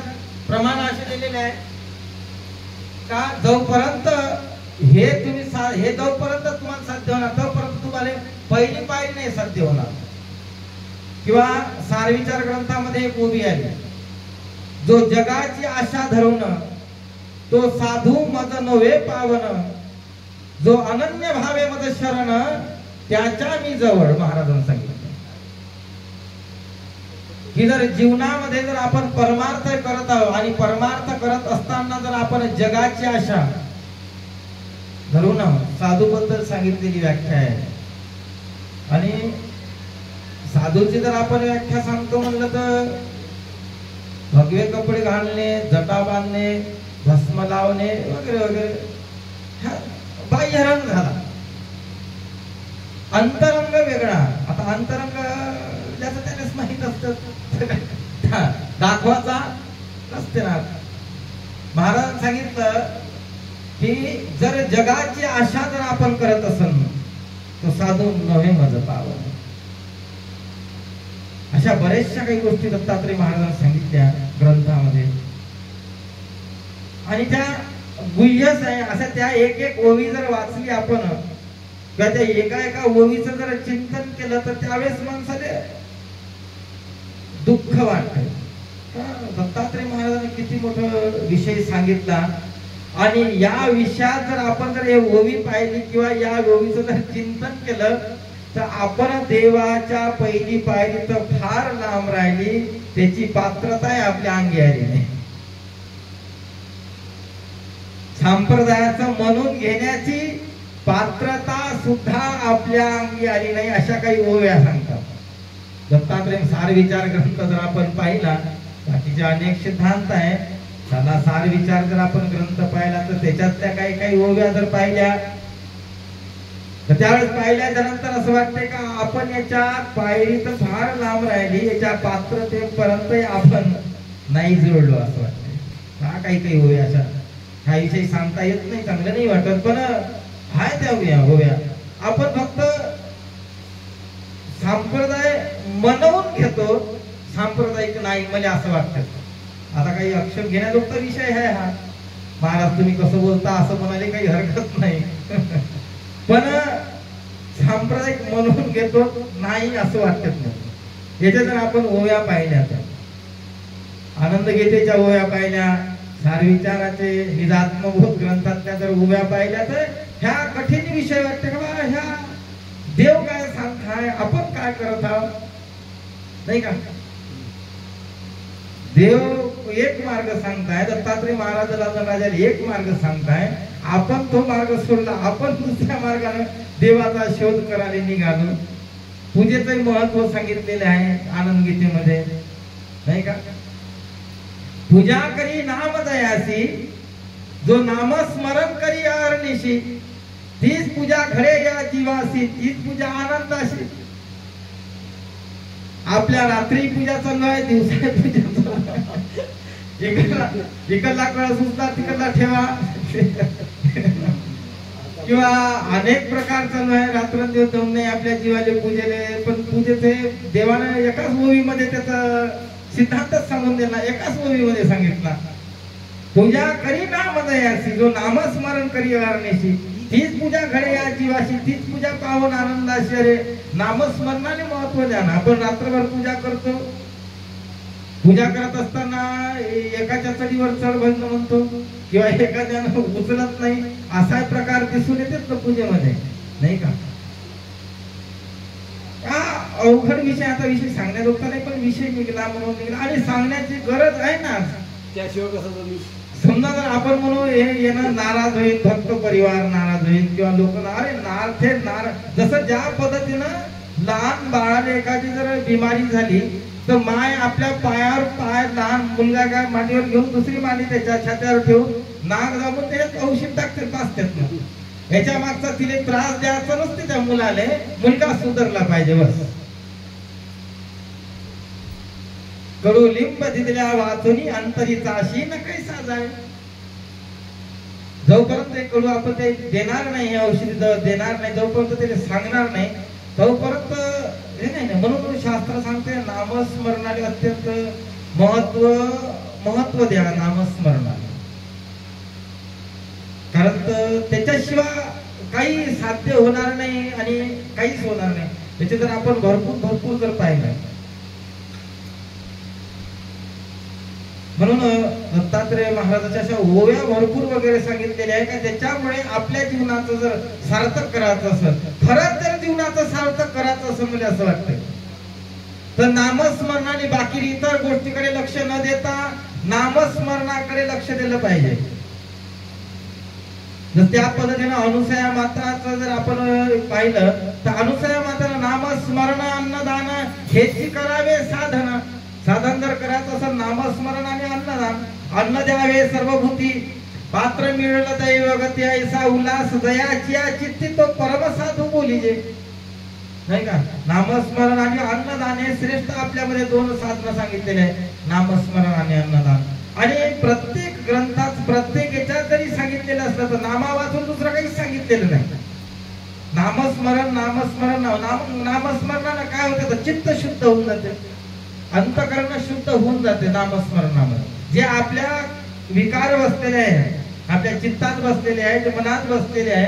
प्रमाण असे दिलेले आहे का जोपर्यंत हे तुम्ही हे जोपर्यंत तुम्हाला साध्य होणार तोपर्यंत तुम्हाला पहिली पायरी नाही साध्य होणार. किंवा सारविचार ग्रंथामध्ये एक ओवी आहे, जो जगाची आशा धरून तो साधू मज नव्हे पावन, जो अनन्य भावे मज शरण त्याच्या मी जवळ. महाराजांनी सांगितलं की जर जीवनामध्ये जर आपण परमार्थ करत आहोत आणि परमार्थ करत असताना जर आपण जगाची आशा धरून साधू बद्दल सांगितलेली व्याख्या आहे. आणि साधूची जर आपण व्याख्या सांगतो म्हणलं तर भगवे कपडे घालणे, जटा बांधणे, भस्म लावणे वगैरे वगैरे बाह्यरंग झाला. अंतरंग वेगळा. आता अंतरंग ज्याचं त्यानेच माहित असत, दाखवाचा नसते ना. महाराजांनी सांगितलं की जर जगाची आशा जर आपण करत असेल तो साधू नव्हे मज पावन. अशा बऱ्याचशा काही गोष्टी दत्तात्रय महाराजांनी सांगितल्या ग्रंथामध्ये. आणि त्या गुह्यच आहे. अशा त्या एक एक ओवी जर वाचली आपण किंवा त्या एका ओवीचं जर चिंतन केलं तर त्यावेळेस माणसाला दुःख वाटत. दत्तात्रय महाराजांनी किती मोठा विषय सांगितला. आणि या विषयात जर आपण जर हे ओवी पाहिली किंवा या ओवीचं जर चिंतन केलं तर आपण देवाच्या पहिली पायरी तर फार लांब राहिली, त्याची पात्रता आहे आपल्या अंगी आली नाही. संप्रदायाचं म्हणून घेण्याची पात्रता सुद्धा आपल्या अंगी आली नाही. अशा काही ओव्या सांगतात. दत्तात्रय सार विचार ग्रंथ जर आपण पाहिला, बाकीचे अनेक सिद्धांत आहे, त्याला सार विचार जर आपण ग्रंथ पाहिला तर त्याच्यातल्या काही काही ओव्या जर पाहिल्या तर त्यावेळेस पाहिल्याच्या नंतर असं वाटतंय का आपण याच्या पायरी तर फार लांब राहिली, याच्या पात्रतेपर्यंत आपण नाही जुळलो असं वाटतंय. हा काही काही ओव्या अशा ह्याविषयी सांगता येत नाही, चांगलं नाही वाटत, पण हाय त्या ओव्या आपण फक्त संप्रदाय मनवून घेतो, सांप्रदायिक नाही मला असं वाटतं. आता काही अक्षर घेण्याजोगता विषय आहे हा. महाराज तुम्ही कसं बोलता असं म्हणाले काही हरकत नाही, पण सांप्रदायिक म्हणून घेतो नाही असं वाटत नाही. याच्या जर आपण ओव्या पाहिल्या तर आनंदगीतेच्या ओव्या पाहिल्या, सारविचाराचे निजात्मभूत ग्रंथातल्या जर ओव्या पाहिल्या तर ह्या कठीण विषय वाटते का बा, ह्या देव काय सांगताय, आपण काय करत आहोत नाही का. देव एक मार्ग सांगताय, दत्तात्रय महाराजाला एक मार्ग सांगताय, आपण तो मार्ग सोडला, आपण दुसऱ्या मार्गाने देवाचा शोध करायला निघालो. पूजेचं महत्व सांगितलेले आहे आनंद गीतेमध्ये नाही का. पूजा करी नाम दयासी, जो नामस्मरण करी अरनिशी, तीच पूजा घडे या जीवासी, तीच पूजा आनंदाशी. आपल्या रात्री पूजा चालू आहे, दिवसा पूजा चालू आहे, इकडला कळ सुचला तिकडला ठेवा किंवा अनेक प्रकार चालू आहे. रात्रंदिवस दमणे आपल्या जीवाले पूजेले, पण पूजेचे देवानं एकाच ओवीमध्ये त्याचा सिद्धांतच सांगून दिला, एकाच ओवीमध्ये सांगितला. पूजा करी नामदयासी, जो नामस्मरण करी वारणेशी, तीच पूजा घडे या जीवाशी, तीच पूजा पावन आनंदाशी. अरे नामस्मरणाने महत्व द्या ना. आपण रात्रभर पूजा करतो, पूजा करत असताना एकाच्या चढीवर चढ म्हणतो किंवा एखाद्यानं उचलत नाही, असा प्रकार दिसून येतेच पूजेमध्ये, नाही का? अवघड विषय, आता विषय सांगण्या होता नाही, पण विषय निघला म्हणून निघला आणि सांगण्याची गरज आहे ना. त्याशिवाय कसं समजा जर आपण म्हणू हे येणं नाराज होईल, भक्त परिवार नाराज होईल किंवा लोक अरे जसं ज्या पद्धतीनं लहान बाळाला एखादी जर बिमारी झाली तर माय आपल्या पायावर पाय, लहान मुलगा काय मांडीवर घेऊन दुसरी मांडी त्याच्या छात्यावर ठेवून नाक दाबून त्याच्यात औषध टाकते पाचत्यात ना. याच्या मागचा तिने त्रास द्यायचा नसते त्या मुलाले, मुलगा सुधारला पाहिजे बस. कडुलिंब दिल्या वाचुनी अंतरीचा अशी न कैसा जाय. जोपर्यंत ते कडू आपण ते देणार नाही, औषधी देणार नाही, जोपर्यंत ते सांगणार नाही तोपर्यंत हे नाही. म्हणून शास्त्र सांगते नामस्मरणाला अत्यंत महत्व द्या नामस्मरणाला. कारण त्याच्याशिवाय काही साध्य होणार नाही आणि काहीच होणार नाही. त्याचे जर आपण भरपूर जर पाहिलं, म्हणून दत्तात्रेय महाराजांच्या अशा ओव्या भरपूर वगैरे सांगितलेल्या आहे का त्याच्यामुळे आपल्या जीवनाचं जर सार्थक करायचं असेल, खरंच जर जीवनाचं सार्थक करायचं असेल मला असं वाटतं तर नामस्मरणाने बाकी इतर गोष्टीकडे लक्ष न देता नामस्मरणाकडे लक्ष दिलं पाहिजे. त्या पद्धतीने अनुसया माताचं जर आपण पाहिलं तर अनुसया माताला नामस्मरण अन्नदान हेची करावे साधन. साधन जर करायचं असेल नामस्मरण आणि अन्नदान. अन्न द्यावे सर्वभूती, पात्र मिळलं दैव गती, ऐसा उल्हास दयाची चित्ती तो परम साधू बोलीजे, नाही का? नामस्मरण आणि अन्नदान हे श्रेष्ठ आपल्यामध्ये दोन साधनं सांगितलेले आहे, नामस्मरण आणि अन्नदान. आणि प्रत्येक ग्रंथात प्रत्येक याच्यात जरी सांगितलेलं असलं तर नामा वाचून दुसरं काही सांगितलेलं नाही. नामस्मरणानं काय होतं तर चित्त शुद्ध होऊन जाते, अंतकरण शुद्ध होऊन जाते. नामस्मरणामध्ये जे आपल्या विकार बसलेले आहे, आपल्या चित्तात बसलेले आहे, जे मनात बसलेले आहे,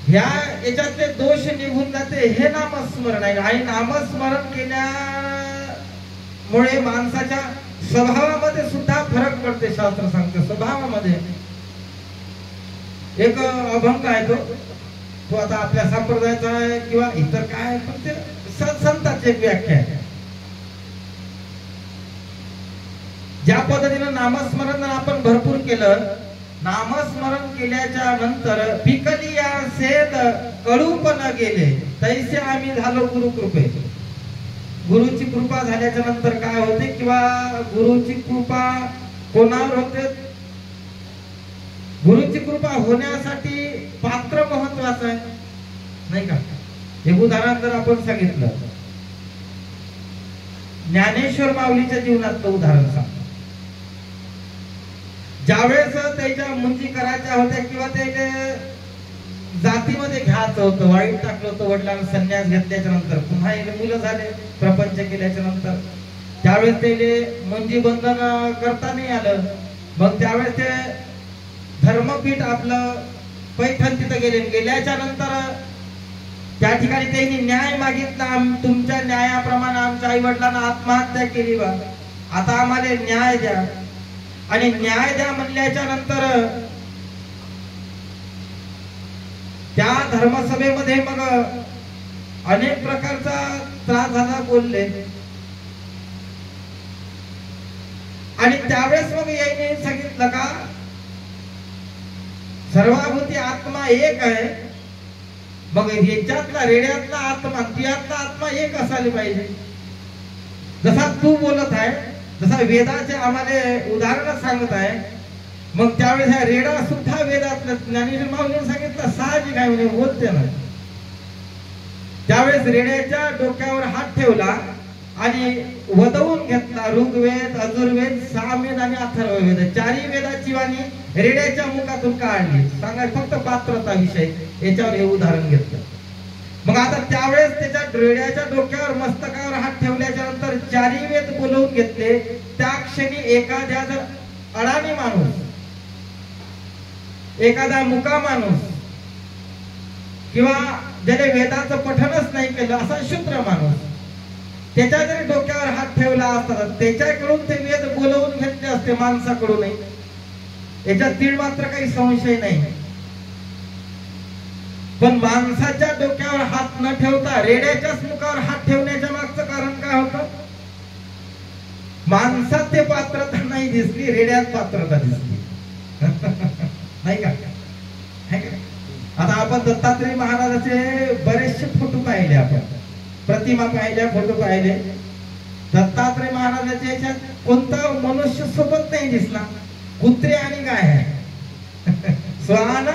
ह्या याच्यातले दोष निघून जाते. हे नामस्मरण आहे. आणि नामस्मरण केल्यामुळे माणसाच्या स्वभावामध्ये सुद्धा फरक पडते. शास्त्र सांगते स्वभावामध्ये एक अभंग आहे, तो आता आपल्या संप्रदायाचा आहे किंवा इतर काय, पण ते संतांची एक व्याख्या आहे. ज्या पद्धतीनं नामस्मरण आपण भरपूर केलं, नामस्मरण केल्याच्या नंतर पिकली या सेद कडूपण गेले तैसे आम्ही झालो गुरु कृपे. गुरुची कृपा झाल्याच्या नंतर काय होते किंवा गुरुची कृपा कोणावर होते? गुरुची कृपा होण्यासाठी पात्र महत्वाचं आहे, नाही का? एक उदाहरण जर आपण सांगितलं, ज्ञानेश्वर माऊलीच्या जीवनातलं उदाहरण सांग. ज्यावेळेस त्याच्या मुंजी करायच्या होत्या किंवा त्याच्या जातीमध्ये घ्यायचं होतं, वाईट टाकलं होतं, वडिलांना संन्यास घेतल्याच्या नंतर, पुन्हा मुलं झाले, प्रपंच केल्याच्या नंतर, त्यावेळेस त्याला मुंजी बंधन करता नाही आलं. मग त्यावेळेस ते धर्मपीठ आपलं पैठण तिथं गेल्याच्या नंतर त्या ठिकाणी त्यांनी न्याय मागितला. तुमच्या न्यायाप्रमाणे आमच्या आई वडिलांना आत्महत्या केली बा, आता आम्हाला न्याय द्या. आणि न्याय द्या म्हणल्याच्या नंतर त्या धर्मसभेमध्ये मग अनेक प्रकारचा त्रास झाला, बोलले. आणि त्यावेळेस मग याने सांगितलं का सर्वाभूती आत्मा एक आहे. मग ह्याच्यातला रेड्यातला आत्मा त्यातला आत्मा एक असायला पाहिजे. जसा तू बोलत आहे, जसा वेदाचे आम्हाला उदाहरण सांगत आहे, मग त्यावेळेस हा रेडा सुद्धा वेदातलं ज्ञानेश्वर माऊलीने सांगितलं साहजिक आहे म्हणजे बोलते ना. त्यावेळेस रेड्याच्या डोक्यावर हात ठेवला आणि वदवून घेतला ऋग्वेद, अजुर्वेद, सामवेद आणि अथर्ववेद, चारही वेदाची वाणी रेड्याच्या मुखातून काढली. सांगा फक्त पात्रता विषय याच्यावर हे उदाहरण घेतलं. मग आता त्यावेळेस त्याच्या रेड्याच्या डोक्यावर मस्तकावर हात ठेवल्याच्या नंतर चारही वेद बोलवून घेतले. त्या क्षणी एखाद्या जर अडाणी माणूस, एखादा मुका माणूस किंवा ज्याने वेदाचं पठणच नाही केलं असा शूद्र माणूस त्याच्या जरी डोक्यावर हात ठेवला असता त्याच्याकडून ते वेद बोलवून घेतले असते, माणसाकडूनही. याच्यात तीळ मात्र काही संशय नाही. पण माणसाच्या डोक्यावर हात न ठेवता रेड्याच्याच मुखावर हात ठेवण्याच्या मागचं कारण काय होतं? माणसात ते पात्रता नाही दिसली, रेड्यात पात्रता दिसली. नाही का? आता आपण दत्तात्रय महाराजाचे बरेचसे फोटो पाहिले, आपण प्रतिमा पाहिल्या, फोटो पाहिले. दत्तात्रय महाराजाच्या याच्यात कोणता मनुष्य सोबत नाही दिसला. कुत्रे आणि गाय आहे, श्वान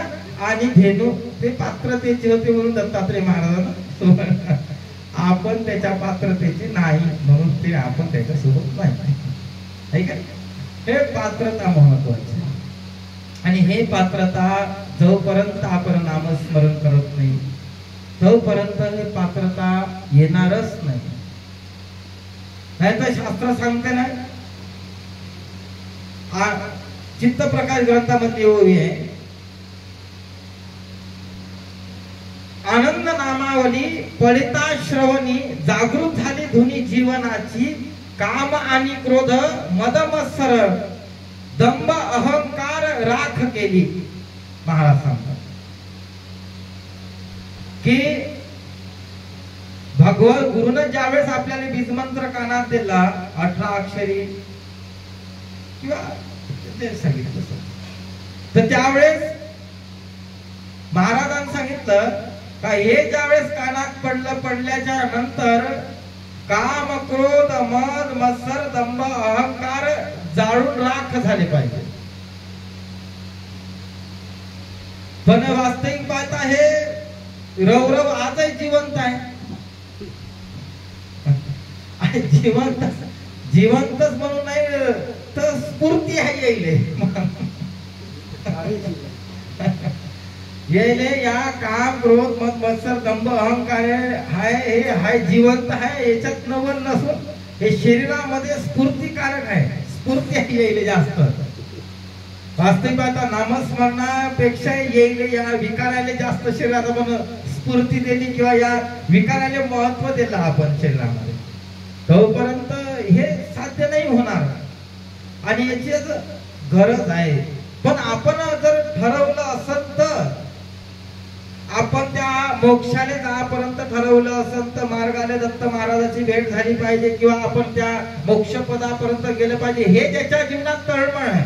आणि धेनू ते पात्रतेचे होते म्हणून दत्तात्रय महाराजांना आपण त्याच्या पात्रतेचे नाही म्हणून ते आपण त्याच्या सोबत नाही. हे पात्रता महत्वाची. आणि हे पात्रता जोपर्यंत आपण नामस्मरण करत नाही तोपर्यंत हे पात्रता येणारच नाही. नाहीतर शास्त्र सांगते ना, चित्त प्रकाश ग्रंथामध्ये ओवी आहे, आनंद नामावली पळिता श्रवणी जागृत झाली धुनी जीवनाची, काम आणि क्रोध मद मत्सर दंभ अहंकार राख केली. महाराज सांगतात की भगवत गुरुनं ज्यावेळेस आपल्याला बीजमंत्र कानात दिला 18 अक्षरी किंवा ते सांगितलं, तर त्यावेळेस महाराजांनी सांगितलं का हे ज्यावेळेस कानात पडल्याच्या नंतर काम क्रोध मद मत्सर दंभ अहंकार जाळून राख झाले पाहिजे. पण वास्तविक पाहता हे रवरव आजही जिवंत आहे. जिवंतच म्हणून नाही तर स्फूर्ती आहे येईल या काम क्रोध मद मत्सर दंभ अहंकार हाय जिवंत आहे. याच्यात नवल नसून हे शरीरामध्ये स्फूर्तिकारक आहे, स्फूर्ती आहे येईल जास्त. वास्तविक आता नामस्मरणापेक्षा येईल या विकाराला जास्त शरीरात आपण स्फूर्ती दिली किंवा या विकाराला महत्व दिलं आपण शरीरामध्ये, तोपर्यंत हे साध्य नाही होणार. आणि याची गरज आहे. पण आपण जर ठरवलं असत तर आपण त्या मोक्षाने जापर्यंत ठरवलं असेल तर मार्गाने दत्त महाराजाची भेट झाली पाहिजे किंवा आपण त्या मोक्ष पदापर्यंत गेलं पाहिजे. हे ज्याच्या जीवनात तळमळ आहे,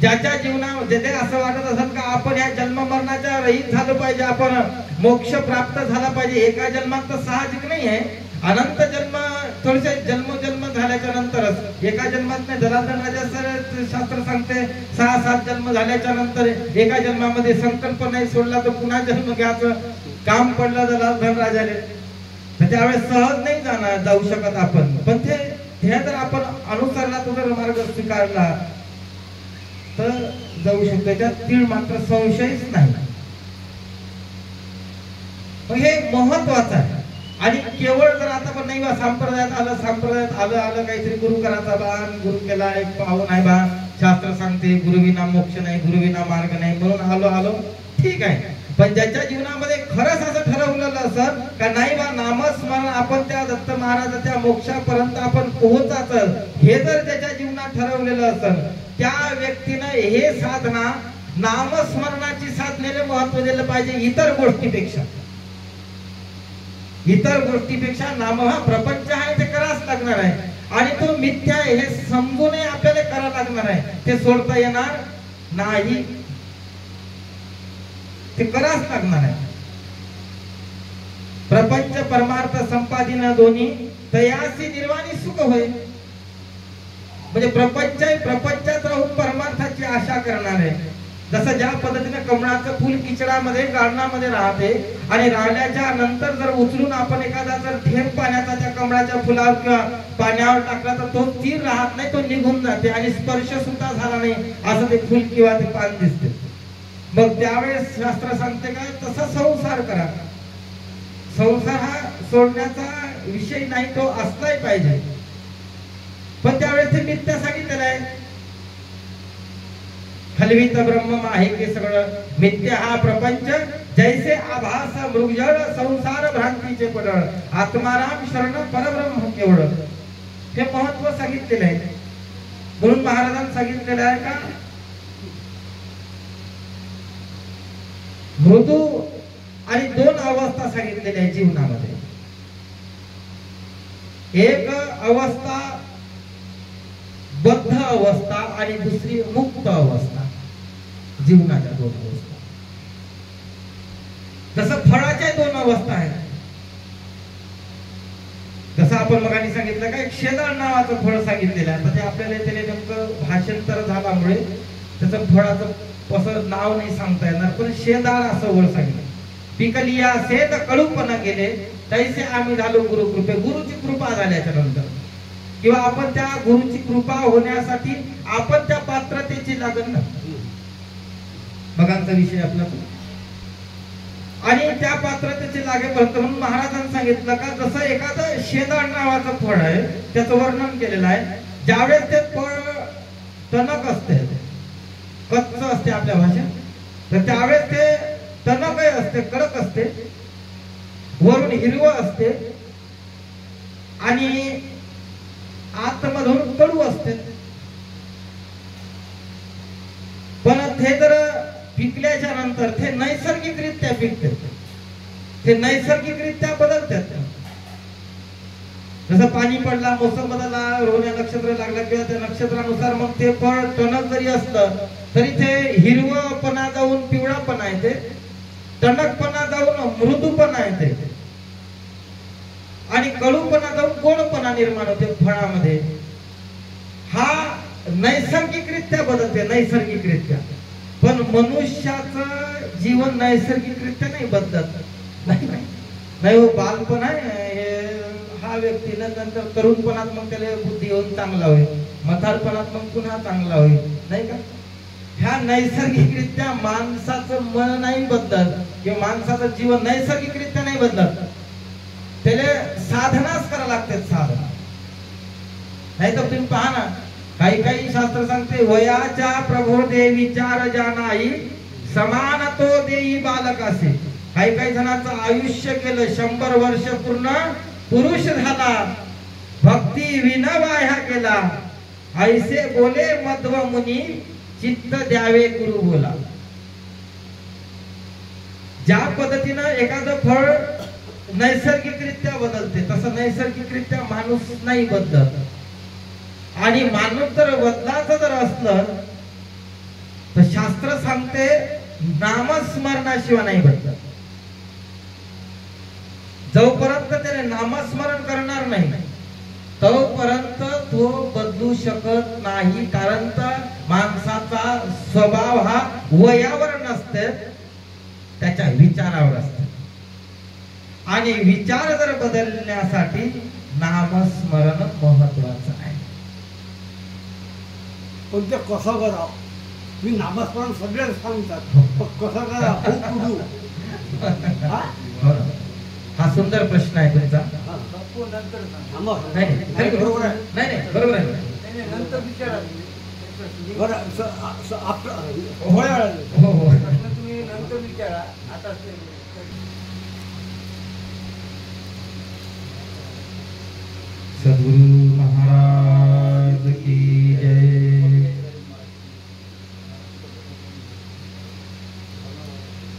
ज्याच्या जीवनामध्ये असं वाटत असेल का आपण या जन्म मरणाच्या रहित झालं पाहिजे, आपण मोक्ष प्राप्त झाला पाहिजे. एका जन्मात तर साहजिक नाही आहे, अनंत जन्म थोडेसे जन्म झाल्याच्या नंतरच. एका जन्मात नाही. जनार्दन राजा शास्त्र सांगते 6-7 जन्म झाल्याच्या नंतर एका जन्मामध्ये संकल्प नाही सोडला तर पुन्हा जन्म घ्यायचं काम पडलं जनार्दन राजाने, तर त्यावेळेस सहज नाही जाऊ शकत आपण. पण ते जर आपण अनुसरला तो जर मार्ग स्वीकारला तर जाऊ शकतो. त्याच्यात तीळ मात्र संशयच नाही. हे महत्वाचं आहे. आणि केवळ जर आता पण नाही बा संप्रदायात आलं काहीतरी गुरु करायचा बा, गुरु केला एक पावन आहे बा, शास्त्र सांगते गुरुविना मोक्ष नाही, गुरुविना मार्ग नाही म्हणून आलो ठीक आहे. पण ज्याच्या जीवनामध्ये खरंच असं ठरवलेलं असं का नाही बा नामस्मरण आपण त्या दत्त महाराजाच्या मोक्षापर्यंत आपण पोहोचायचं, हे जर त्याच्या जीवनात ठरवलेलं असेल त्या व्यक्तीनं हे साधना नामस्मरणाची साधनेला महत्व दिलं पाहिजे इतर गोष्टीपेक्षा. नाम हा प्रपंच आहे ते करावंच लागणार आहे आणि तो मिथ्या आहे हे समजूनही आपल्याला करावं लागणार आहे. ते सोडता येणार नाही, ते करावंच लागणार आहे. प्रपंच परमार्थ संपादिन दोन्ही तयासी निर्वाणी सुख होय. म्हणजे प्रपंचात राहून परमार्थाची आशा करणार आहे जसं ज्या पद्धतीने कमळाचं फूल किचडामध्ये गाळणामध्ये राहते आणि राहिल्याच्या नंतर जर उचलून आपण एखादा जर थेंब पाण्याचा त्या कमळाच्या फुलावर किंवा पाण्यावर टाकला तर तो स्थिर राहत नाही, तो निघून जाते आणि स्पर्श सुद्धा झाला नाही असं ते फुल किंवा ते पान दिसते. मग त्यावेळेस शास्त्र सांगते का तसा संसार करा. संसार हा सोडण्याचा विषय नाही, तो असलाही पाहिजे. पण त्यावेळेस ते मिथ्या सांगितलेलं आहे. हलवीत ब्रह्म आहे की सगळं मिथ्या हा प्रपंच जैसे आभास मृगजळ संसार भ्रांतीचे पडळ आत्माराम शरण परब्रह्म केवळ. हे महत्व सांगितलेलं आहे. म्हणून महाराजांनी सांगितलेलं आहे का मृदू आणि दोन अवस्था सांगितलेल्या आहे जीवनामध्ये. एक अवस्था बद्ध अवस्था आणि दुसरी मुक्त अवस्था. जीवनाच्या दोन अवस्था. जसं फळाच्या दोन अवस्था आहेत. जसं आपण मगानी सांगितलं का एक शेदाळ नावाचं फळ सांगितलेलं आहे. ते आपल्याला त्याने नेमकं भाषांतर झाल्यामुळे त्याचं फळाचं असं नाव नाही सांगता येणार, पण शेदाळ असं वळ सांगितलं. पिकलिया सेद कळूपणा गेले तैसे आम्ही झालो गुरुकृपे. गुरुची कृपा झाल्याच्या नंतर किंवा आपण त्या गुरुची कृपा होण्यासाठी आपण त्या पात्रतेची लागण ना मगांचा विषय आपला. आणि त्या पात्रतेची लागेपर्यंत म्हणून महाराजांनी सांगितलं का जसं एखादं शेदाळ नावाचं फळ आहे त्याचं वर्णन केलेलं आहे. ज्यावेळेस ते फळ टणक असते, कच्च असते आपल्या भाषेत, तर त्यावेळेस ते टणक असते, कडक असते, वरून हिरवं असते आणि आतमधून कडू असते. पण ते जर पिकल्याच्या नंतर ते नैसर्गिकरित्या पिकते, ते नैसर्गिकरित्या बदलतात. जसं पाणी पडला, मोसम बदलला, रोहिणी नक्षत्र लागला किंवा त्या नक्षत्रानुसार मग ते फळ टणक जरी असलं तरी ते हिरवपणा जाऊन पिवळापणा येते, टणकपणा जाऊन मृदूपणा येते आणि कडूपणा जाऊन गोडपणा निर्माण होते फळामध्ये. हा नैसर्गिकरित्या बदलते, नैसर्गिकरित्या. पण मनुष्याचं जीवन नैसर्गिकरित्या नाही बदलत. नाही हो, बालपण आहे हा व्यक्ती नंतर तरुणपणात मग त्याला बुद्धी होऊन चांगला होईल, म्हातारपणात मग पुन्हा चांगला होईल, नाही का. ह्या नैसर्गिकरित्या माणसाचं मन नाही बदलत किंवा माणसाचं जीवन नैसर्गिकरित्या नाही बदलत. त्याला साधनाच करावं लागते, साधना. नाही तर तुम्ही पहा ना, काही काही शास्त्र सांगते वयाच्या प्रभो दे विचार जानाई समान तो देई बालकासे. काही काही जणांचं आयुष्य केलं 100 वर्ष पूर्ण पुरुष झाला, भक्ती विनवाह्या केला, ऐसे बोले मध्व मुनी चित्त द्यावे गुरु बोला. ज्या पद्धतीनं एखादं फळ नैसर्गिकरित्या बदलते तसं नैसर्गिकरित्या माणूस नाही बदलत. आणि माणूस जर बदलाचं जर असलं तर शास्त्र सांगते नामस्मरणाशिवाय नाही बदलत. जोपर्यंत त्याने नामस्मरण करणार नाही तोपर्यंत तो बदलू शकत नाही. कारण माणसाचा स्वभाव हा वयावर नसते, त्याच्या विचारावर असते. आणि विचार जर बदलण्यासाठी नामस्मरण महत्वाचं आहे. पण ते कसं करावं? मी नामस्मरण सगळे सांगतात, कसं करावं? हा सुंदर प्रश्न आहे तुमचा. नाही बरोबर आहे. नाही बरोबर आहे. नंतर विचारा तुम्ही नंतर विचारा. आता सद्गुरु महाराज की जय.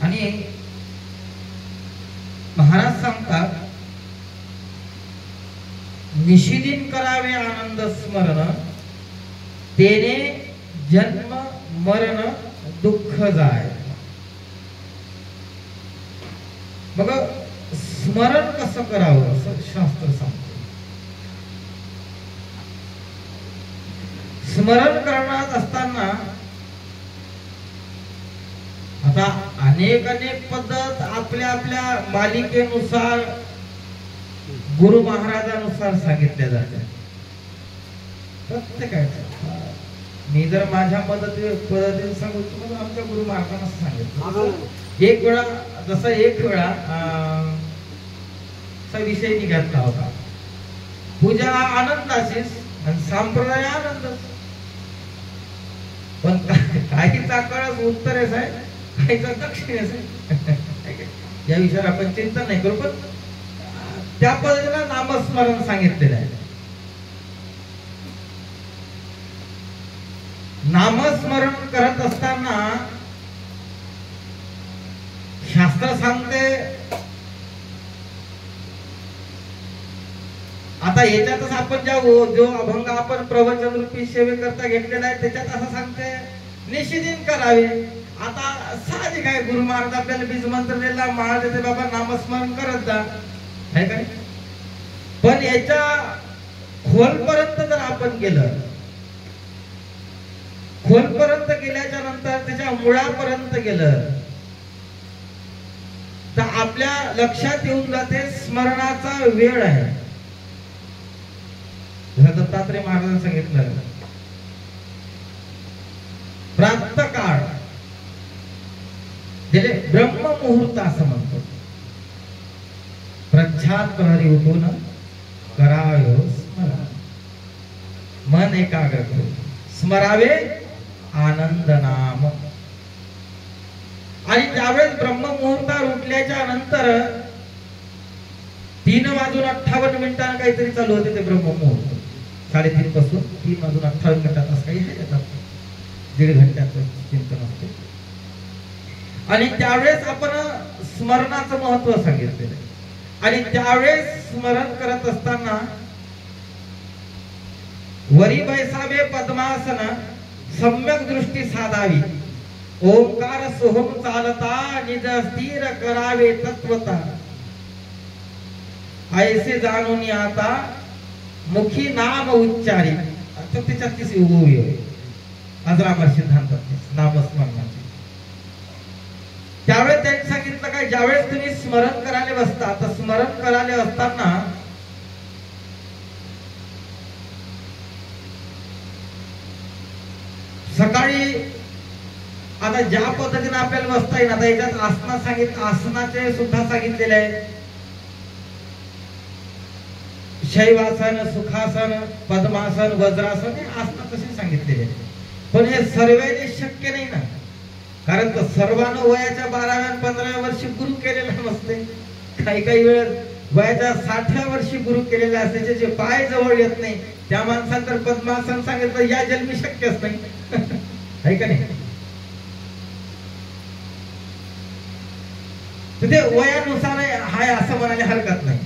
आणि महाराज सांगतात निशिदिन करावे आनंद स्मरण तेने जन्म मरण दुःख जाय. बघ स्मरण कसं करावं असं शास्त्र सांगतं. स्मरण करण्यात असताना अनेक अनेक पद्धत आपल्या आपल्या मालिकेनुसार गुरु महाराजानुसार सांगितल्या जातात. प्रत्येकाचं मी जर माझ्या पद्धतीने सांगू तुम्हाला आमच्या गुरु महाराजांना सांगितलं. एक वेळा जसा एक वेळा विषय निघाला होता, पूजा आनंदाचीच आणि संप्रदाय आनंद. पण काहीचा कळस उत्तरेस आहे, काहीचा दक्षिणेस आहे. या विषयावर आपण चिंता नाही करू, पण त्या पद्धतीला नामस्मरण सांगितलेलं आहे. नामस्मरण करत असताना शास्त्र सांगते, आता याच्यातच आपण जो अभंग आपण प्रवचन रूपी सेवेकरता घेतलेला आहे त्याच्यात असं सांगते निशिदिन करावे. आता साहजिक आहे, गुरु महाराज आपल्याला बीज मंत्र दिला, महाराज येते बाबा नामस्मरण करत जा, आहे काय. पण याच्या खोलपर्यंत जर आपण गेलं, खोलपर्यंत गेल्याच्या नंतर त्याच्या मुळापर्यंत गेलं तर आपल्या लक्षात येऊन जाते स्मरणाचा वेळ आहे. दत्तात्रय महाराजांनी सांगितलं प्रातः काळ ज्याला ब्रह्म मुहूर्त असं म्हणतो. प्रच्छाद प्रहरी उठून करावे स्मरण, मन एकाग्र करून स्मरावे आनंद नाम. आणि त्यावेळेस ब्रह्म मुहूर्तावर उठल्याच्या नंतर 3:58 काहीतरी चालू होते ते ब्रह्म मुहूर्त. 3:30 पासून 3:58 असं काही आहे, 1.5 घंट्याचं चिंतन असते. आणि त्यावेळेस आपण स्मरणाचं महत्व सांगितलेलं आहे. आणि त्यावेळेस स्मरण करत असताना वरी बैसावे पद्मासन, सम्यक दृष्टी साधावी, ओंकार सोहम चालता निज स्थिर करावे तत्वता, ऐसे जाणून आता मुखी नाम उच्चारी. आता त्याच्यात तीच उभी अजरामर सिद्धांतात नामस्मरणाची. त्यावेळेस त्यांनी सांगितलं काय, ज्यावेळेस तुम्ही स्मरण करायला बसता, तर स्मरण करायला असताना सकाळी आता ज्या पद्धतीने आपल्याला बसता येईल, आता याच्यात आसना सांगितलं, आसनाचे सुद्धा सांगितलेले आहे. शैवासन, सुखासन, पद्मासन, वज्रासन हे आसना तसे सांगितलेले आहे. पण हे सर्वांनी शक्य नाही ना, कारण तर सर्वांना वयाच्या 12व्या 15व्या वर्षी गुरु केलेला नसते. काही काही वेळ वयाच्या 60व्या वर्षी गुरु केलेला असते, ज्याचे पाय जवळ येत नाही त्या माणसाला तर पद्मासन सांगितलं या जन्मी शक्यच नाही. आहे का नाही. ते वयानुसार हाय असं म्हणायला हरकत नाही.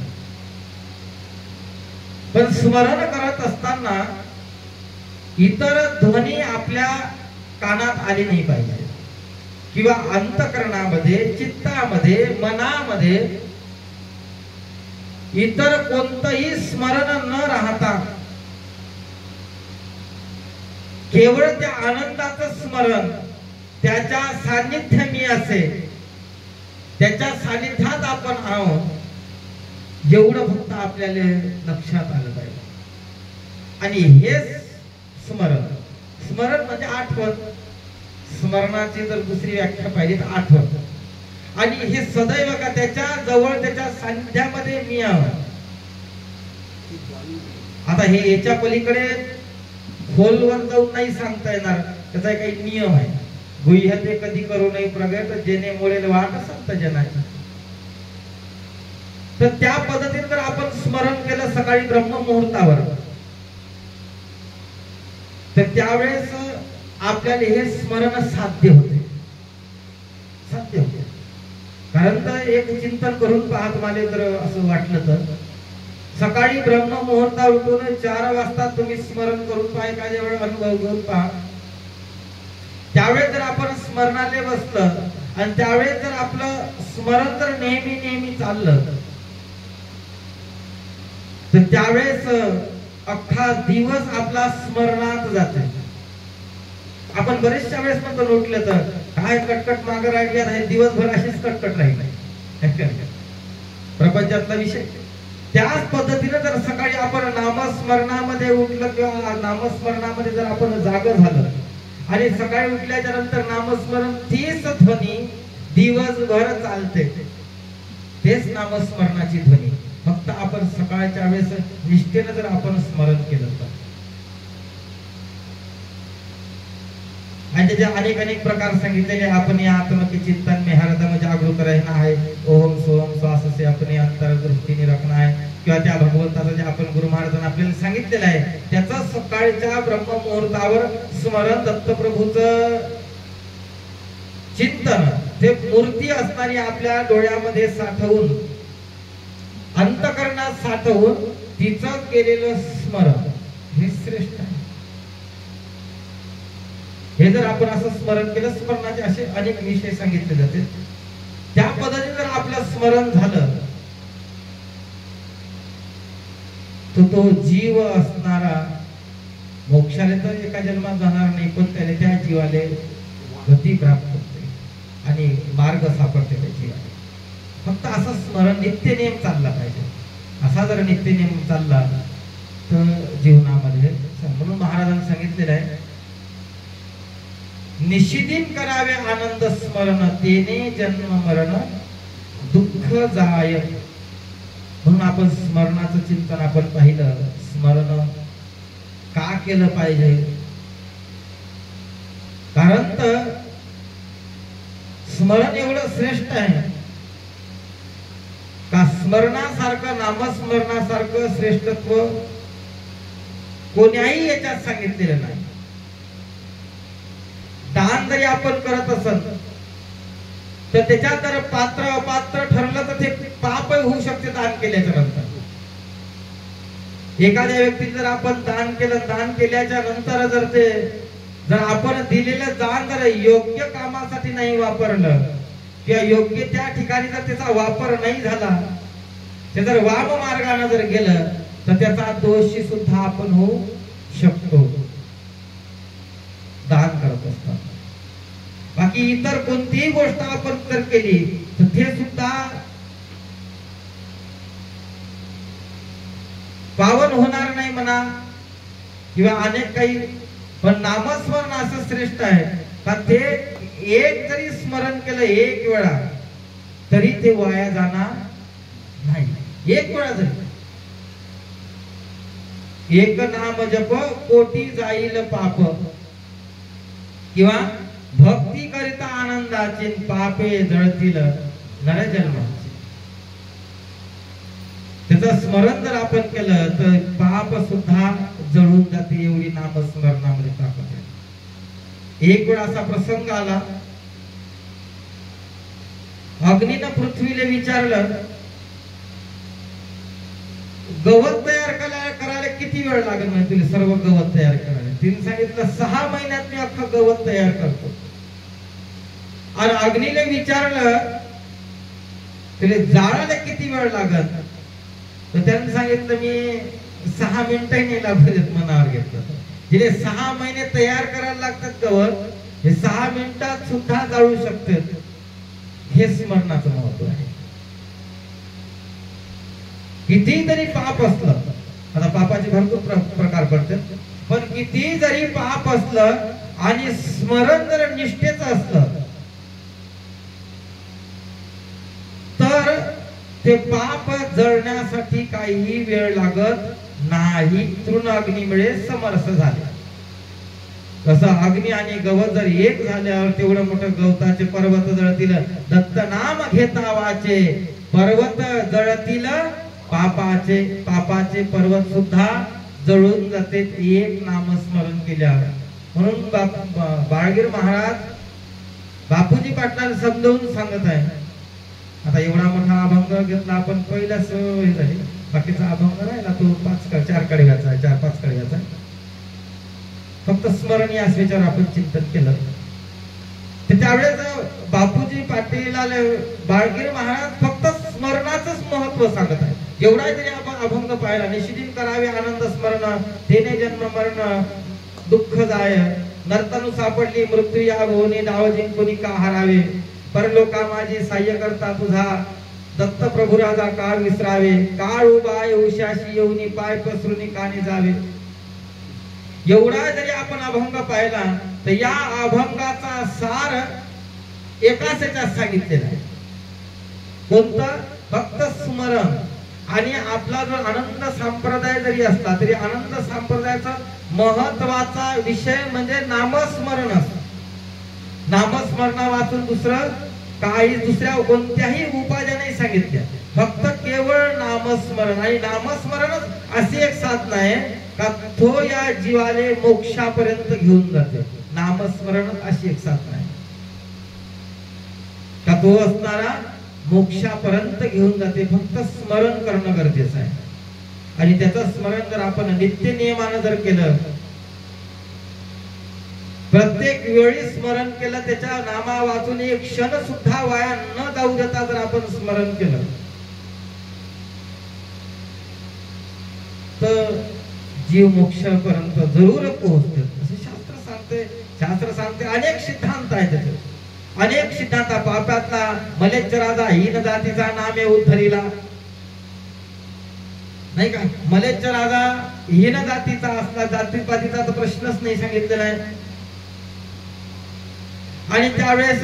पण स्मरण करत असताना इतर ध्वनी आपल्या कानात आली नाही पाहिजे, किंवा अंतःकरणामध्ये, चित्तामध्ये, मनामध्ये इतर कोणतंही स्मरण न राहता केवळ त्या आनंदाचं स्मरण, त्याच्या सान्निध्य मी असे, त्याच्या सानिध्यात आपण आहोत, एवढं फक्त आपल्याला लक्षात आलं पाहिजे. आणि हेच स्मरण, स्मरण म्हणजे आठवण. स्मरणाची जर दुसरी व्याख्या पाहिजे तर आठवण. आणि हे सदैव का त्याच्या जवळ, त्याच्या सानिध्यामध्ये मी आहोत. आता हे याच्या पलीकडे खोलवर जाऊन नाही सांगता येणार, त्याचा काही नियम आहे. गुह्य ते कधी करू नये प्रगट, जेणे मुळेल वाट संत जनाची. तर त्या पद्धतीने जर आपण स्मरण केलं सकाळी ब्रह्म मुहूर्तावर, तर त्यावेळेस आपल्याला हे स्मरण साध्य होते. साध्य होते. कारण तर एक चिंतन करून पाहत मला तर असं वाटलं तर सकाळी ब्रह्म मुहूर्ता उठून 4 वाजता तुम्ही स्मरण करून पहा, एखाद्या वेळ अनुभव घेऊन पहा. त्यावेळेस जर आपण स्मरणाले बसलं आणि त्यावेळेस जर आपलं स्मरण जर नेहमी नेहमी चाललं, तर त्यावेळेस अख्खा दिवस आपला स्मरणात जातो. आपण बरेचशा वेळेस म्हणतो उठलं तर काय कटकट मागे राहिली आहे, दिवसभर अशीच कटकट राहील प्रपंचातला विषय. त्याच पद्धतीने जर सकाळी आपण नामस्मरणामध्ये उठलं किंवा नामस्मरणामध्ये जर आपण जाग झालं आणि सकाळी उठल्याच्या नंतर नामस्मरण तीच ध्वनी दिवसभर चालते, तेच नामस्मरणाची ध्वनी. फक्त आपण सकाळच्या वेळेस निष्ठेने जर आपण स्मरण केलं तर. आणि त्याचे अनेक अनेक प्रकार सांगितलेले आपण या आत्मकी चिंतन में हरदम जागरूक रहना है, ओम सोम श्वास से अपने अंतर दृष्टीने रखना है, किंवा त्या भगवंताचं जे आपण गुरु महाराजांनी आपल्याला सांगितलेलं आहे त्याचं सकाळच्या ब्रह्म मुहूर्तावर स्मरण, दत्तप्रभूचं चिंतन, ते मूर्ती असणारी आपल्या डोळ्यामध्ये साठवून, अंतकरणात साठवून तिचं केलेलं स्मरण हे श्रेष्ठ आहे. हे जर आपण असं स्मरण केलं, स्मरणाचे असे अनेक विषय सांगितले जाते, त्या पद्धतीने जर आपलं स्मरण झालं तर तो जीव असणारा मोक्षाला तर एका जन्मात जाणार नाही, पण त्याने त्या जीवाले गती प्राप्त होते आणि मार्ग सापडते त्या जीवाला. फक्त असं स्मरण नित्य नेम चालला पाहिजे. असा जर नित्य नेम चालला तर जीवनामध्ये, म्हणून महाराजांनी सांगितलेलं आहे निशिदिन करावे आनंद स्मरण, तेने जन्म मरण दुःख जाय. म्हणून आपण स्मरणाचं चिंतन आपण पाहिलं, स्मरण का केलं पाहिजे, कारण तर स्मरण एवढं श्रेष्ठ आहे का स्मरणासारखं, नामस्मरणासारखं श्रेष्ठत्व कोण्याही याच्यात सांगितलेलं नाही. दान जरी आपण करत असल तर त्याच्यात जर पात्र अपात्र ठरलं तर ते पाप होऊ शकते दान केल्याच्या नंतर. एखाद्या व्यक्तीने जर आपण दान केलं, दान केल्याच्या नंतर जर आपण दिलेलं दान जर योग्य कामासाठी नाही वापरलं किंवा योग्य त्या ठिकाणी जर त्याचा वापर नाही झाला, ते जर वाम मार्गाने जर गेलं तर त्याचा दोषी सुद्धा आपण होऊ शकतो दान करत असताना. बाकी इतर कोणतीही गोष्ट आपण जर केली तर ते सुद्धा पावन होणार नाही म्हणा किंवा अनेक काही, पण नामस्मरण असं श्रेष्ठ आहे का ते एक जरी स्मरण केलं एक वेळा तरी ते वाया जाणार नाही. एक वेळा जरी एक नाम जप कोटी जाईल पाप, किंवा भक्ती करिता आनंदाचे पापे जळतील नरजन्माचे. त्याचं स्मरण जर आपण केलं तर पाप सुद्धा जळून जाते, एवढी नामस्मरणामध्ये ताकद आहे. एक वेळ असा प्रसंग आला, अग्नीनं पृथ्वीला विचारलं गवत तयार करायला किती वेळ लागेल, म्हणजे तुला सर्व गवत तयार करायला. तिने सांगितलं 6 महिन्यात मी अख्खं गवत तयार करतो. आणि अग्नीला विचारलं तुला जाळायला किती वेळ लागत, तर त्याने सांगितलं मी 6 मिनिटही नाही लागत मनावर घेतलं. जिथे 6 महिने तयार करायला लागतात गवत, हे 6 मिनिटात सुद्धा जाळू शकतात. हे स्मरणाचं महत्व आहे. किती जरी पाप असलं, आता पापाचे भरपूर प्रकार पडतात, पण किती जरी पाप असलं आणि स्मरण जर निष्ठेचं असलं तर ते पाप जळण्यासाठी काहीही वेळ लागत नाही. तृण अग्नीमुळे समरस झाले. कसं अग्नी आणि गवत जर एक झाल्यावर तेवढं मोठं गवताचे पर्वत जळतील, दत्त नाम घेता वाचे पर्वत जळतील, पापाचे पर्वत सुद्धा जळून जाते एक नामस्मरण केल्यावर. म्हणून बाळगीर महाराज बापूजी पाटलांना समजावून सांगत आहे. आता एवढा मोठा अभंग घेतला आपण, पहिलाच हे झाली, बाकीचा अभंग राहिला तो 4 कडव्याचा आहे, 4-5 कडव्याचा. फक्त स्मरण या विचार आपण चिंतन केलं तर त्यावेळेस बापूजी पाटीलला बाळगीर महाराज फक्त स्मरणाचंच महत्व सांगत आहे. एवढा जरी आपण अभंग पाहिला, निशिदिन करावे आनंद स्मरण, तेने जन्म मरण दुःख जाय, नर्तनु सापडली मृत्यू या भुवनी, डाव जिंकुनी का हरावे, परलोका माझी साह्य करता तुझा, दत्त प्रभु राजा का विसरावे, काळ उबाय उशाशी येऊनी, पाय पसरुनी कानी जावे. एवढा जरी आपण अभंग पाहिला तर या अभंगाचा सार एकाच याच्यात सांगितलेला आहे. कोणतं? फक्त स्मरण. आणि आपला जो आनंद संप्रदाय जरी असला तरी आनंद संप्रदायाचा महत्वाचा विषय म्हणजे नामस्मरण असतं. नामस्मरणा वाचून दुसरं काही दुसऱ्या कोणत्याही उपाध्या नाही सांगितल्या, फक्त केवळ नामस्मरण. आणि नामस्मरणच अशी एक साधना आहे का तो या जीवाले मोक्षापर्यंत घेऊन जाते. नामस्मरण अशी एक साधना आहे का तो असणारा मोक्षापर्यंत घेऊन जाते. फक्त स्मरण करणं गरजेचं आहे. आणि त्याचं स्मरण जर आपण नित्य नियमानं जर केलं, प्रत्येक वेळी स्मरण केलं, त्याच्या नामा वाचून एक क्षण सुद्धा वाया न जाऊ देता जर आपण स्मरण केलं तर जीव मोक्षापर्यंत जरूर पोहोचते असं शास्त्र सांगते. शास्त्र सांगते अनेक सिद्धांत आहेत त्याचे, अनेक सिद्धांत. पापातला मलेच्छ राजा हीन जातीचा नामे उद्धरीला, नाही का? मलेच्छ राजा हीन जातीचा असला, जातीपातीचा तर प्रश्नच नाही सांगितलेला आहे. आणि त्यावेळेस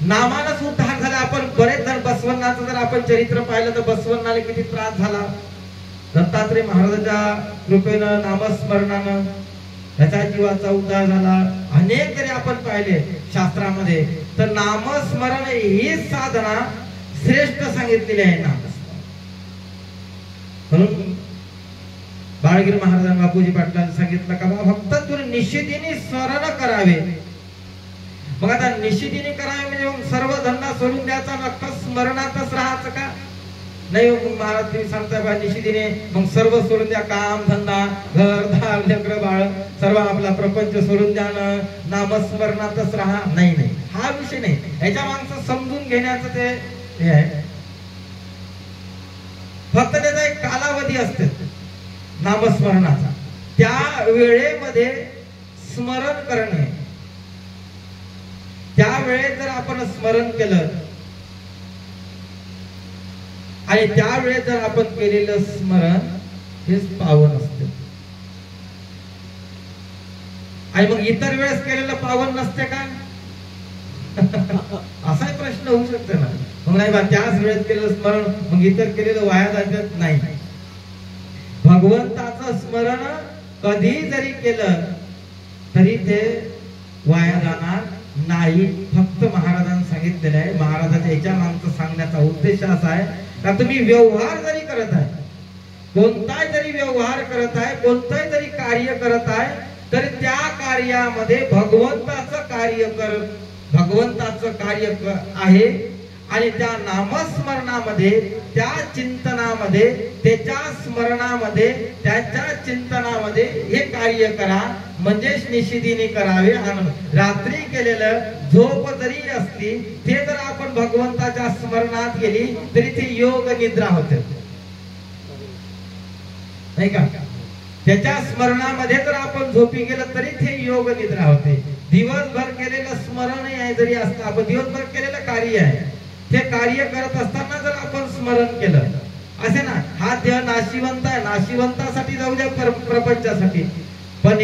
नामानच उद्धार झाला. आपण बरेच जण बसवण्णाचं जर आपण चरित्र पाहिलं तर बसवण्णाला किती त्रास झाला. दत्तात्रय महाराजांच्या कृपेनं नामस्मरणानं त्याच्या जीवाचा उद्धार झाला. अनेक जरी आपण पाहिले शास्त्रामध्ये तर नामस्मरण ही साधना श्रेष्ठ सांगितलेली आहे. नामस्मरण म्हणून बाळगिरी महाराजांनी बापूजी पाटलांनी सांगितलं का बाबा फक्त तुला निशिदिनी स्मरण करावे. मग आता निशिदिनी करावे म्हणजे मग सर्व धंदा सोडून द्यायचा, नक्की स्मरणातच राहायचं का? नाही महाराज तुम्ही सांगताय बा निशिदिने मग सर्व सोडून द्या, काम धंदा घर दार लेकरं बाळ सर्व आपला प्रपंच सोडून द्या, नामस्मरणातच राहा. नाही नाही, हा विषय नाही. याच्या मागचं समजून घेण्याचं ते हे आहे. फक्त त्याचा एक कालावधी असते नामस्मरणाचा. त्या वेळेमध्ये स्मरण करणे, त्या वेळेत जर आपण स्मरण केलं आणि त्यावेळेस जर आपण केलेलं स्मरण हेच पावन असते. आणि मग इतर वेळेस केलेलं पावन नसते का? असाही प्रश्न होऊ शकतो ना. मग नाही बा त्याच वेळेस केलेलं स्मरण मग इतर केलेलं वाया जात नाही. भगवंताचं स्मरण कधी जरी केलं तरी ते वाया जाणार नाही. फक्त महाराजांनी सांगितलेलं आहे. महाराजांच्या याच्या मागचा सांगण्याचा उद्देश असा आहे का तुम्ही व्यवहार जरी करत आहे, कोणताही जरी व्यवहार करत आहे, कोणतंही जरी कार्य करत आहे, तर त्या कार्यामध्ये भगवंताचं कार्य आहे. आणि त्या नामस्मरणामध्ये, त्या चिंतनामध्ये, त्याच्या स्मरणामध्ये, त्याच्या चिंतनामध्ये हे कार्य करा. म्हणजेच निशिदिनी करावे. रात्री केलेलं झोप जरी असली ते जर आपण भगवंताच्या स्मरणात गेली तरी ते योग निद्रा होते, नाही का? त्याच्या स्मरणामध्ये जर आपण झोपी गेलं तरी ते योग निद्रा होते. दिवसभर केलेलं स्मरण जरी असतं, आपण दिवसभर केलेलं कार्य आहे, ते कार्य करत असताना जर आपण स्मरण केलं असे ना, हा देह नाशिवंत आहे, नाशिवंतासाठी जाऊ द्या प्रपंचासाठी, पण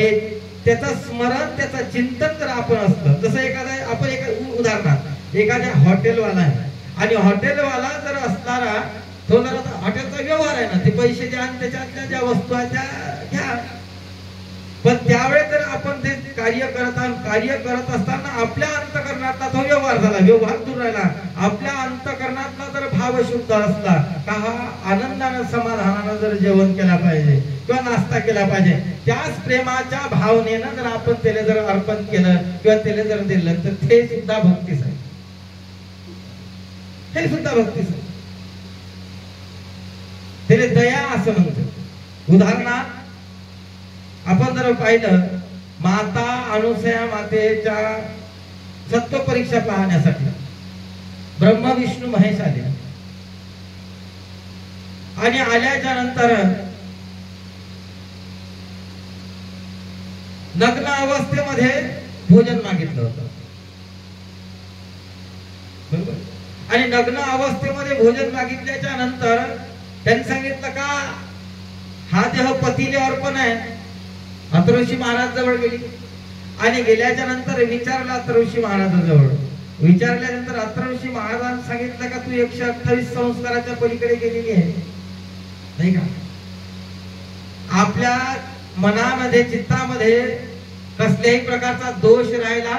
त्याचं स्मरण त्याचं चिंतन जर आपण असलं, जसं एखादा आपण एक उदाहरणार्थ एखाद्या हॉटेलवाला आहे आणि हॉटेलवाला जर असणारा तो जर हॉटेलचा व्यवहार आहे ना, ते पैसे द्या आणि त्याच्यातल्या ज्या वस्तू आहेत त्या घ्या. पण त्यावेळेस जर आपण ते कार्य करत असताना आपल्या अंतकरणातला तो व्यवहार झाला, व्यवहार दूर राहिला, आपल्या अंतकरणातला जर भाव शुद्ध असला का हा आनंदानं समाधानानं जर जेवण केला पाहिजे किंवा नाश्ता केला पाहिजे, त्याच प्रेमाच्या भावनेनं जर आपण त्याला जर अर्पण केलं किंवा त्याला जर दिलं तर ते सुद्धा भक्तीच आहे. हे सुद्धा भक्तीच आहे. त्याला दया असं म्हणतो. उदाहरणार्थ आपण जर पाहिलं, माता अनुसया मातेच्या सत्व परीक्षा पाहण्यासाठी ब्रह्मा विष्णू महेश आले आणि आल्याच्या नंतर नग्न अवस्थेमध्ये भोजन मागितलं होतं, बरोबर? आणि नग्न अवस्थेमध्ये भोजन मागितल्याच्या नंतर त्यांनी सांगितलं का हा देह पतीले अर्पण आहे. अथर्वशी महाराज जवळ गेली आणि गेल्याच्या नंतर विचारलं अथर्वशी महाराजाजवळ. विचारल्यानंतर अथर्वशी महाराजांनी सांगितलं का तू 128 संस्काराच्या पलीकडे गेलेली आहे, नाही का? आपल्या मनामध्ये चित्तामध्ये कसल्याही प्रकारचा दोष राहिला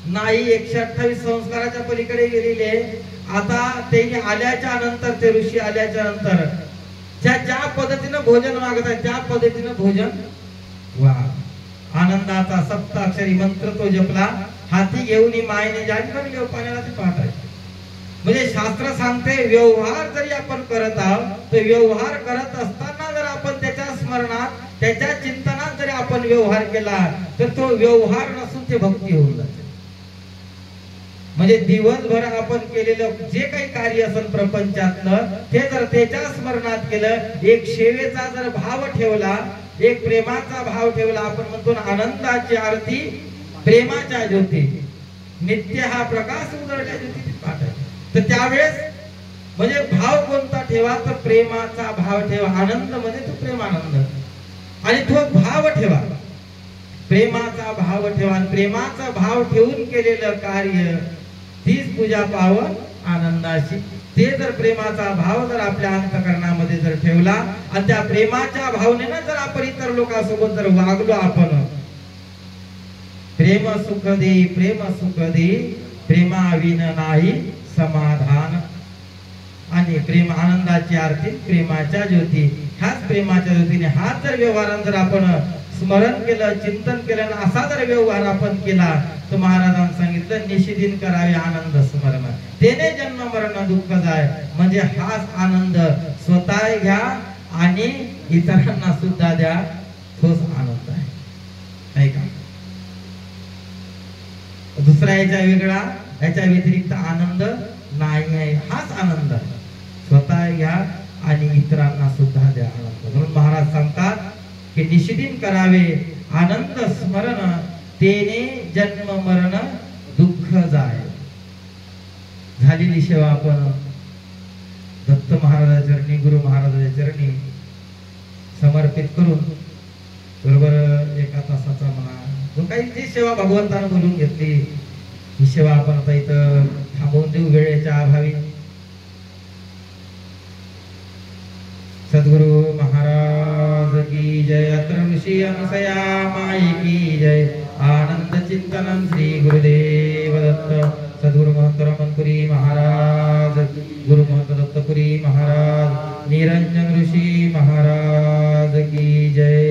नाही, 128 संस्काराच्या पलीकडे गेलेले. आता ते आल्याच्या नंतर, ते ऋषी आल्याच्या नंतर ज्या पद्धतीनं भोजन मागत आहे त्या पद्धतीनं भोजन वा. आनंदाचा सप्ताक्षरी मंत्र तो जपला, हाती घेऊन मायने जाणून घेऊ पाण्याला ते पाहतायचे. म्हणजे शास्त्र सांगते व्यवहार जरी आपण करत आहोत तर व्यवहार करत असताना जर आपण त्याच्या स्मरणात, त्याच्या चिंतनात जरी आपण व्यवहार केला तर तो व्यवहार नसून ते भक्ती होऊन जाते. म्हणजे दिवसभर आपण केलेलं जे काही कार्य असेल प्रपंचातलं ते जर त्याच्या स्मरणात केलं, एक सेवेचा जर भाव ठेवला, एक प्रेमाचा भाव ठेवला, आपण म्हणतो ना आनंदाची आरती प्रेमाच्या ज्योती, नित्य हा प्रकाश उजळल्या ज्योती पाठायचा. तर त्यावेळेस म्हणजे भाव कोणता ठेवा तर प्रेमाचा भाव ठेवा. आनंद म्हणजे तो प्रेमानंद आणि तो भाव ठेवा, प्रेमाचा भाव ठेवा. प्रेमाचा भाव ठेवून केलेलं कार्य तीच पूजा पावन आनंदाची. ते जर प्रेमाचा भाव जर आपल्या अंतःकरणामध्ये जर ठेवला आणि त्या प्रेमाच्या भावनेनं जर आपण इतर लोकांसोबत जर वागलो, आपण प्रेम सुख दे, प्रेम सुख दे, प्रेमाविन नाही समाधान. आणि प्रेम आनंदाची आरती प्रेमाच्या ज्योती. ह्याच प्रेमाच्या ज्योतीने हाच जर व्यवहारात जर आपण स्मरण केलं, चिंतन केलं, असा जर व्यवहार आपण केला तर महाराजांनी सांगितलं निशिदिन करावे आनंद स्मरण, तेने जन्म मरण दुःख जाय. म्हणजे हाच आनंद स्वतः घ्या आणि इतरांना सुद्धा द्या, तोच आनंद आहे, नाही का? दुसरा याच्या वेगळा, याच्या व्यतिरिक्त आनंद नाही आहे. हाच आनंद आहे, स्वतः घ्या आणि इतरांना सुद्धा द्या आनंद. म्हणून महाराज सांगतात की निशिदिन करावे आनंद स्मरण, तेने जन्म मरण दुःख जाय. झालेली सेवा आपण दत्त महाराजाच्या चरणी, गुरु महाराजाच्या चरणी समर्पित करून बरोबर एका तासाचा म्हणा जो काही जी सेवा भगवंतानं बोलून घेतली ही सेवा आपण आता इथं थांबवून देऊ वेळेच्या अभावी. सद्गुरु महाराज की जय. अत्र ऋषी अनुसया माई की जय. आनंद चिंतन श्री गुरुदेव दत्त. सद्गुरु महंत रमणपुरी महाराज, गुरु महंत दत्तपुरी महाराज, निरंजन ऋषी महाराज की जय.